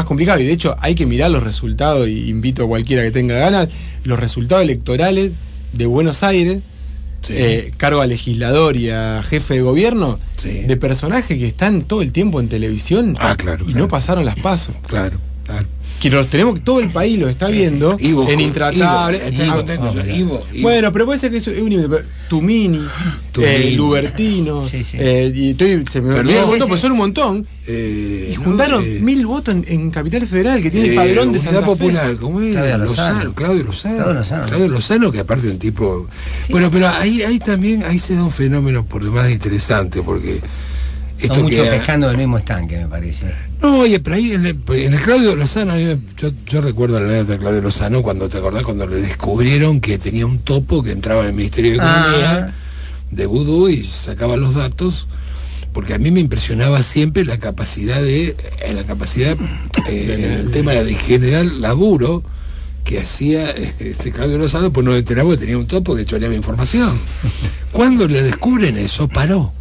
complicado. Y de hecho hay que mirar los resultados, y invito a cualquiera que tenga ganas, los resultados electorales de Buenos Aires. Sí. Cargo a legislador y a jefe de gobierno, de personajes que están todo el tiempo en televisión y no pasaron las PASO. Claro. Que los tenemos, todo el país lo está viendo en Intratable. Bueno, pero puede ser que eso es un Tumini, Lubertino, y se me olvidó el voto, pues son un montón. Y juntaron 1000 votos en Capital Federal, que tiene el padrón de Santa Popular, ¿cómo es? Claudio Lozano, que aparte de un tipo. Sí. Bueno, pero ahí también se da un fenómeno por demás interesante, porque Esto Son muchos que, pescando del mismo estanque, me parece. no, oye, pero ahí en el Claudio Lozano, yo recuerdo la anécdota de Claudio Lozano cuando, ¿te acordás? Cuando le descubrieron que tenía un topo que entraba en el Ministerio de Economía de vudú y sacaba los datos, porque a mí me impresionaba siempre la capacidad en el tema de generar laburo que hacía Claudio Lozano, pues no me enteraba que tenía un topo que choreaba información. Cuando le descubren eso, paró.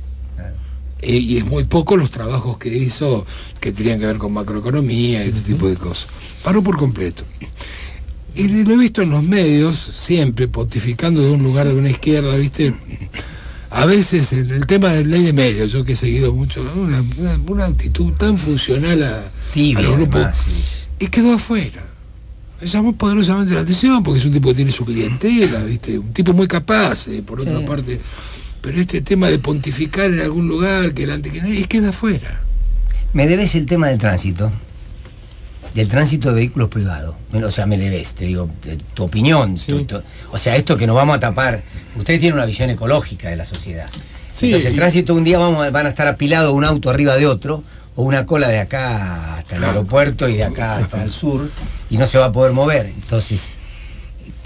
Y es muy poco los trabajos que hizo que tenían que ver con macroeconomía y este tipo de cosas. Paró por completo. Y lo he visto en los medios, siempre pontificando de un lugar de una izquierda, ¿viste? A veces en el tema de ley de medios, yo que he seguido mucho, una actitud tan funcional a los grupos, y quedó afuera. Me llamó poderosamente la atención porque es un tipo que tiene su clientela, ¿viste? Un tipo muy capaz, por otra parte. Pero este tema de pontificar en algún lugar y queda afuera. Me debes el tema del tránsito de vehículos privados. O sea, me debes, te digo, tu opinión. Sí. O sea, esto que nos vamos a tapar. Ustedes tienen una visión ecológica de la sociedad. Sí, entonces, el tránsito, un día van a estar apilados un auto arriba de otro, o una cola de acá hasta el aeropuerto y de acá hasta el sur, y no se va a poder mover. Entonces,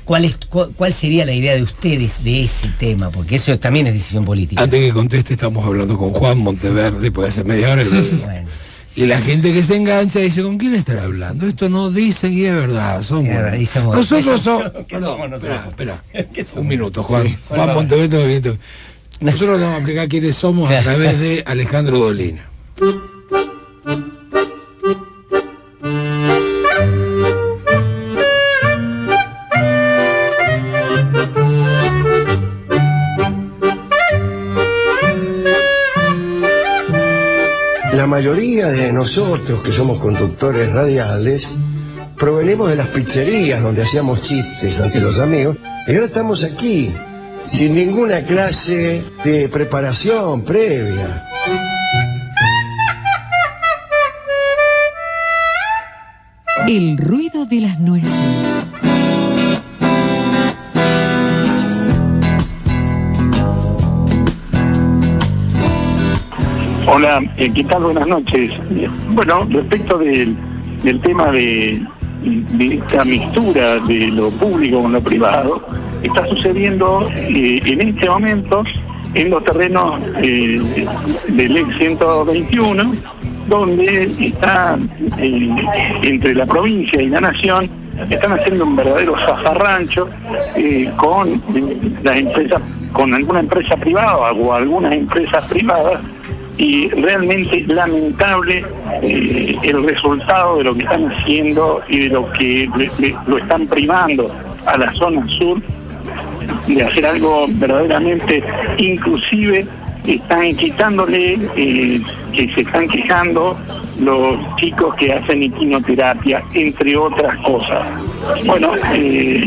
¿cuál sería la idea de ustedes de ese tema? Porque eso también es decisión política. Antes que conteste, estamos hablando con Juan Monteverde, puede ser media hora. Bueno. Y la gente que se engancha dice, ¿con quién estará hablando? Esto no dicen y es verdad. Nosotros somos... Espera. Un minuto, Juan. Sí. Juan Monteverde. Nosotros vamos a explicar quiénes somos a través de Alejandro Dolina. La mayoría de nosotros que somos conductores radiales provenimos de las pizzerías donde hacíamos chistes ante los amigos y ahora estamos aquí sin ninguna clase de preparación previa. El ruido de las nueces. Hola, ¿qué tal? Buenas noches. Bueno, respecto del tema de esta mixtura de lo público con lo privado, está sucediendo en este momento en los terrenos del ex 121, donde está entre la provincia y la nación, están haciendo un verdadero zafarrancho con las empresas, con alguna empresa privada o algunas empresas privadas, y realmente lamentable el resultado de lo que están haciendo y de lo que lo están privando a la zona sur de hacer algo verdaderamente. Inclusive están quitándole, que se están quejando los chicos que hacen equinoterapia, entre otras cosas. Bueno,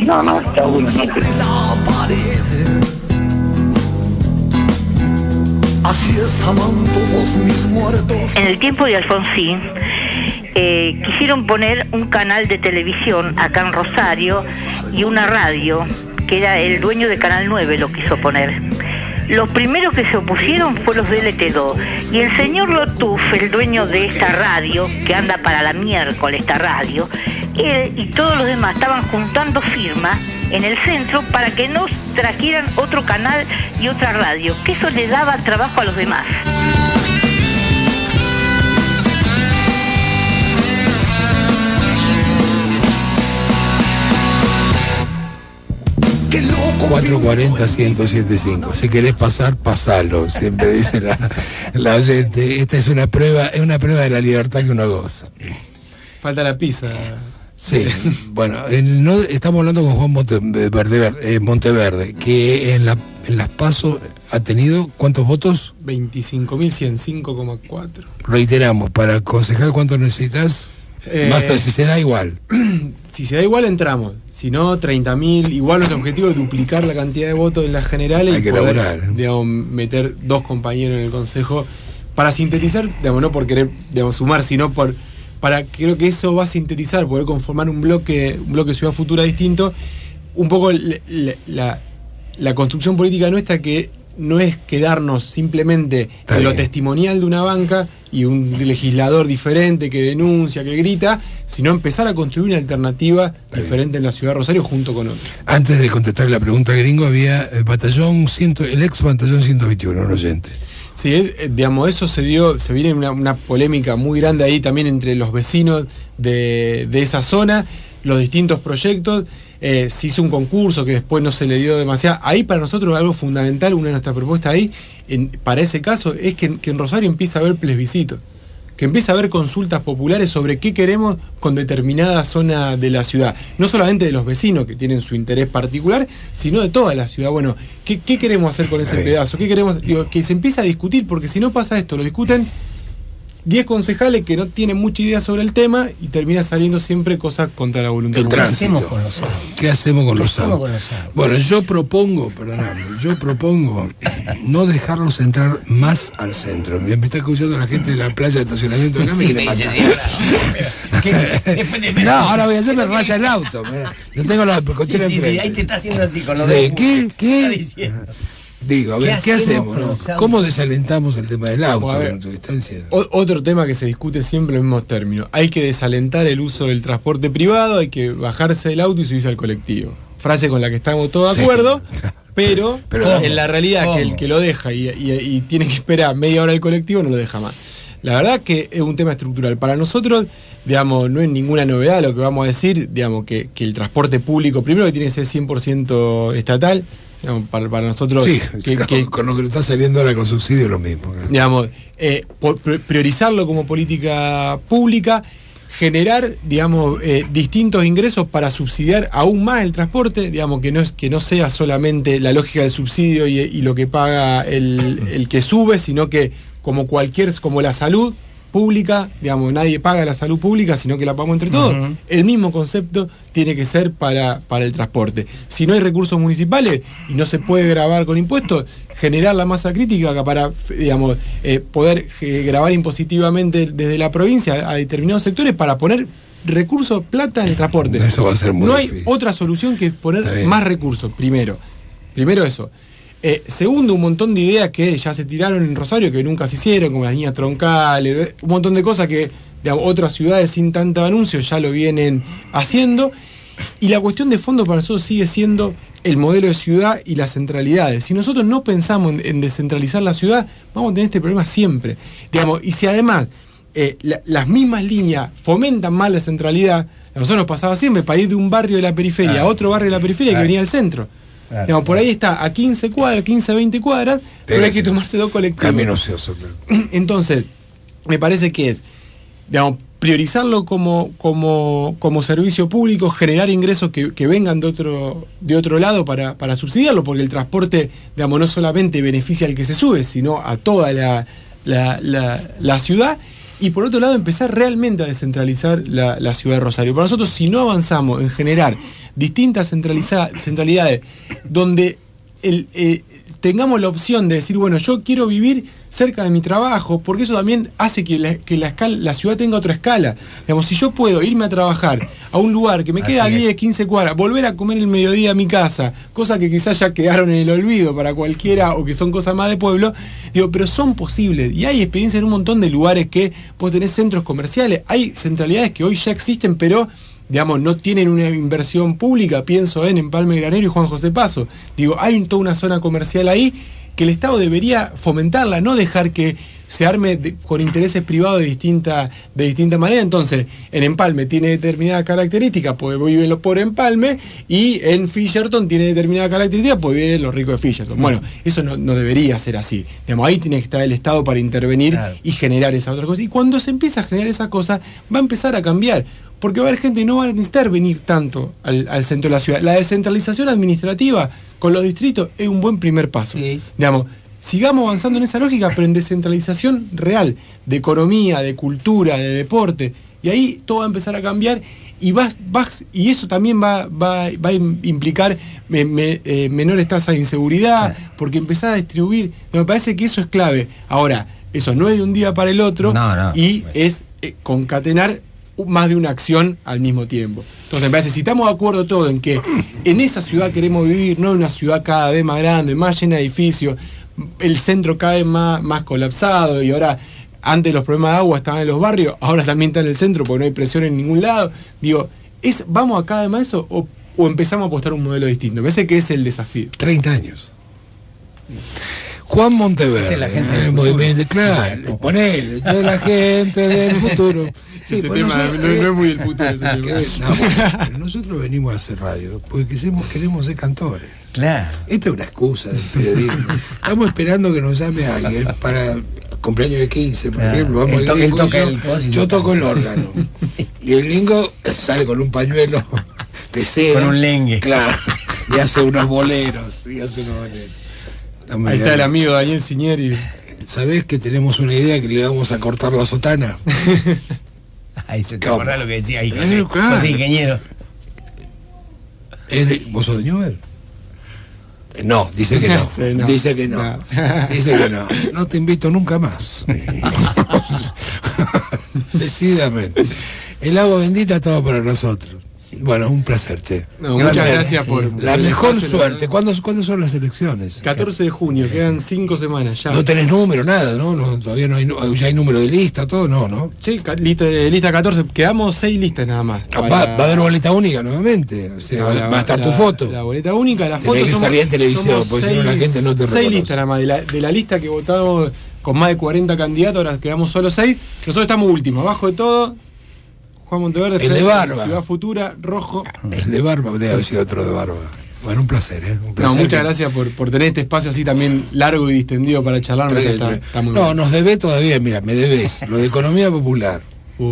nada más, chao, buenas noches. Así estaban todos mis muertos. En el tiempo de Alfonsín quisieron poner un canal de televisión acá en Rosario y una radio, que era el dueño de Canal 9 lo quiso poner. Los primeros que se opusieron fue los de LT2, y el señor Lotuf, el dueño de esta radio, que anda para la miércoles esta radio, él y todos los demás estaban juntando firmas en el centro para que no trajeran otro canal y otra radio, que eso le daba trabajo a los demás. Qué loco. 440-1075. Si querés pasar, pasalo. Siempre dice la gente. Esta es una prueba de la libertad que uno goza. Falta la pizza. Sí, bueno, estamos hablando con Juan Monteverde, que en las PASO ha tenido, ¿cuántos votos? 25.100, 5,4. Reiteramos, para concejal, ¿cuánto necesitas? Más si se da igual. Si se da igual, entramos. Si no, 30.000. Igual nuestro objetivo es duplicar la cantidad de votos en las generales. Hay que poder, digamos, meter 2 compañeros en el consejo. Para sintetizar, digamos, no por querer, digamos, sumar, sino creo que eso va a sintetizar, poder conformar un bloque Ciudad Futura distinto, un poco la construcción política nuestra, que no es quedarnos simplemente en lo testimonial de una banca y un legislador diferente que denuncia, que grita, sino empezar a construir una alternativa diferente en la ciudad de Rosario junto con otros. Antes de contestar la pregunta Gringo, había el ex batallón 121, un oyente. Sí, digamos, eso se viene una polémica muy grande ahí también entre los vecinos de esa zona, los distintos proyectos. Se hizo un concurso que después no se le dio demasiado. Ahí para nosotros algo fundamental, una de nuestras propuestas ahí, para ese caso, es que en Rosario empieza a haber plebiscito, que empieza a haber consultas populares sobre qué queremos con determinada zona de la ciudad. No solamente de los vecinos que tienen su interés particular, sino de toda la ciudad. Bueno, ¿qué queremos hacer con ese pedazo? ¿Qué queremos? Digo, que se empieza a discutir, porque si no pasa esto, lo discuten 10 concejales que no tienen mucha idea sobre el tema y termina saliendo siempre cosas contra la voluntad. ¿Qué hacemos con los autos? ¿Qué hacemos con los autos? Bueno, yo propongo no dejarlos entrar más al centro. Me está escuchando la gente de la playa de estacionamiento acá, me quiere matar. No, ahora voy a hacerme raya el auto. No tengo la ahí te está haciendo así con los dedos. ¿Qué? Digo, a ver, ¿qué hacemos? ¿No? ¿Cómo desalentamos el tema del auto? Otro tema que se discute siempre en los mismos términos. Hay que desalentar el uso del transporte privado, hay que bajarse del auto y subirse al colectivo. Frase con la que estamos todos de acuerdo, pero en la realidad que el que lo deja y tiene que esperar media hora el colectivo no lo deja más. La verdad que es un tema estructural. Para nosotros, digamos, no es ninguna novedad lo que vamos a decir, digamos, que el transporte público, primero que tiene que ser 100% estatal. Para nosotros, sí, con lo que está saliendo ahora con subsidio es lo mismo. Digamos, priorizarlo como política pública, generar, digamos, distintos ingresos para subsidiar aún más el transporte, digamos, que no sea solamente la lógica del subsidio y lo que paga el que sube, sino que como la salud pública, digamos, nadie paga la salud pública, sino que la pagamos entre todos. El mismo concepto tiene que ser para el transporte. Si no hay recursos municipales y no se puede grabar con impuestos, generar la masa crítica para, digamos, poder grabar impositivamente desde la provincia a determinados sectores para poner recursos, plata en el transporte. Eso va a ser muy difícil. No hay otra solución que poner más recursos, primero eso. Segundo, un montón de ideas que ya se tiraron en Rosario, que nunca se hicieron, como las líneas troncales, un montón de cosas que, digamos, otras ciudades sin tanto anuncio ya lo vienen haciendo. Y la cuestión de fondo para nosotros sigue siendo el modelo de ciudad y las centralidades. Si nosotros no pensamos en descentralizar la ciudad, vamos a tener este problema siempre. Digamos, y si además las mismas líneas fomentan más la centralidad, a nosotros nos pasaba siempre para ir de un barrio de la periferia a otro barrio de la periferia que venía al centro. Claro, digamos, por ahí está a 15 cuadras, 15, 20 cuadras, pero hay que tomarse dos colectivos. Camino ocioso, claro. Entonces, me parece que es, digamos, priorizarlo como servicio público, generar ingresos que vengan de otro lado para subsidiarlo, porque el transporte, digamos, no solamente beneficia al que se sube, sino a toda la ciudad. Y por otro lado, empezar realmente a descentralizar la ciudad de Rosario. Para nosotros, si no avanzamos en generar distintas centralidades donde tengamos la opción de decir, bueno, yo quiero vivir cerca de mi trabajo, porque eso también hace que la ciudad tenga otra escala. Digamos, si yo puedo irme a trabajar a un lugar que me queda a 10, 15 cuadras, volver a comer el mediodía a mi casa, cosas que quizás ya quedaron en el olvido para cualquiera o que son cosas más de pueblo, digo, pero son posibles. Y hay experiencia en un montón de lugares que vos tenés centros comerciales, hay centralidades que hoy ya existen, pero digamos, no tienen una inversión pública. Pienso en Empalme Granero y Juan José Paso. Digo, hay toda una zona comercial ahí que el Estado debería fomentarla, no dejar que se arme con intereses privados de distinta manera. Entonces, en Empalme tiene determinada característica, pues viven los pobres Empalme, y en Fisherton tiene determinada característica, pues viven los ricos de Fisherton. Bueno, eso no debería ser así. Digamos, ahí tiene que estar el Estado para intervenir y generar esa otra cosa. Y cuando se empieza a generar esa cosa, va a empezar a cambiar. Porque va a haber gente que no va a necesitar venir tanto al centro de la ciudad. La descentralización administrativa con los distritos es un buen primer paso. Sí. Digamos, sigamos avanzando en esa lógica, pero en descentralización real, de economía, de cultura, de deporte. Y ahí todo va a empezar a cambiar y y eso también va a implicar menores tasas de inseguridad, porque empezar a distribuir. Me parece que eso es clave. Ahora, eso no es de un día para el otro, y es concatenar más de una acción al mismo tiempo. Entonces me parece, si estamos de acuerdo todos en que en esa ciudad queremos vivir, no en una ciudad cada vez más grande, más llena de edificios, el centro cada vez más colapsado, y ahora antes los problemas de agua estaban en los barrios, ahora también está en el centro porque no hay presión en ningún lado. Digo, ¿vamos a cada vez más eso o empezamos a apostar un modelo distinto? Me parece que es el desafío. 30 años. Juan Monteverde, la gente del muy futuro. bien, claro, ponele, yo la gente del futuro. Sí, Ese pues tema nosotros, no es muy del futuro. Ese tema. pero nosotros venimos a hacer radio porque queremos ser cantores. Claro. Esta es una excusa del periodismo. Estamos esperando que nos llame alguien para cumpleaños de 15, por ejemplo. Vamos Él al Gringo toca y el coso y yo yo toco el órgano. Y el gringo sale con un pañuelo de seda. Con un lengue. Claro. Y hace unos boleros. Ahí está el amigo Daniel Cinieri. ¿Sabés que tenemos una idea que le vamos a cortar la sotana? Ahí se te ¿Cómo? acordás lo que decía ahí, Claro. José ingeniero. ¿Vos sos de Newell? No, dice que no. Sí, no. Dice que no. Dice que no. No te invito nunca más. Decididamente. El agua bendita estaba para nosotros. Bueno, un placer, che. No, muchas gracias por La el mejor espacio, suerte. ¿Cuándo son las elecciones? 14 de junio, quedan 5 semanas ya. No tenés número, nada, ¿no? Todavía no hay, ya hay número de lista, todo, no. Sí, lista 14, quedamos 6 listas nada más. Va a haber boleta única nuevamente, o sea, va a estar tu foto. La boleta única, la Tenés foto que salir en televisión, porque si no la gente no te 6 reconoce. listas nada más, de la lista que votamos con más de 40 candidatos, ahora quedamos solo 6. Nosotros estamos últimos, abajo de todo, Juan Monteverde, El de Barba. Ciudad Futura, Rojo. El de Barba, debe haber sido otro de Barba. Bueno, un placer, ¿eh? Un placer. No, muchas gracias por tener este espacio así también largo y distendido para charlar. Está muy No, bueno. nos debés todavía, mira, me debés lo de economía popular,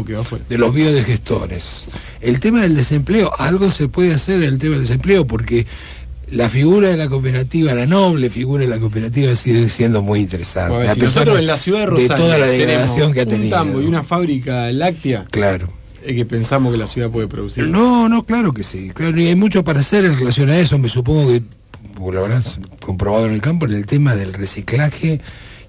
Que va fuera. de los biodigestores. El tema del desempleo, algo se puede hacer en el tema del desempleo, porque la figura de la cooperativa, la noble figura de la cooperativa sigue siendo muy interesante. Bueno, a si pesar nosotros en la ciudad de Rosario toda la degradación tenemos que ha un tenido. tambo y una fábrica láctea, Claro. que pensamos que la ciudad puede producir. No, claro que sí. Claro, y hay mucho para hacer en relación a eso. Me supongo que, porque lo habrás comprobado en el campo, en el tema del reciclaje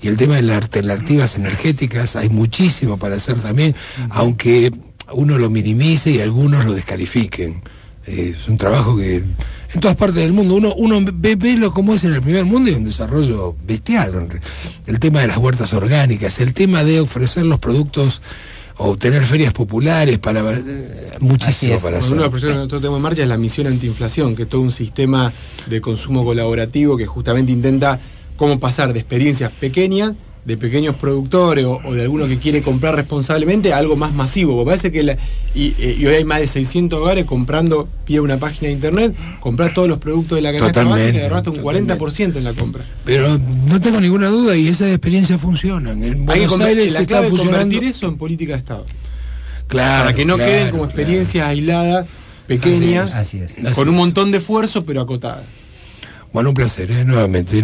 y el tema de las alternativas energéticas, hay muchísimo para hacer también, aunque uno lo minimice y algunos lo descalifiquen. Es un trabajo que en todas partes del mundo, uno ve lo como es en el primer mundo y un desarrollo bestial. El tema de las huertas orgánicas, el tema de ofrecer los productos o tener ferias populares, muchísimo para hacer. Uno de los proyectos que nosotros tenemos en marcha es la misión antiinflación, que es todo un sistema de consumo colaborativo que justamente intenta cómo pasar de experiencias pequeñas, de pequeños productores o de alguno que quiere comprar responsablemente a algo más masivo. Porque parece que y hoy hay más de 600 hogares comprando vía una página de internet, comprar todos los productos de la canasta básica y agarraste un 40% en la compra. Pero no tengo ninguna duda y esas experiencias funcionan. En Buenos Aires la está clave es funcionando. convertir eso en política de Estado. Claro, para que no claro, queden como experiencias aisladas, pequeñas, Así es. con un montón de esfuerzo pero acotadas. Bueno, un placer, nuevamente.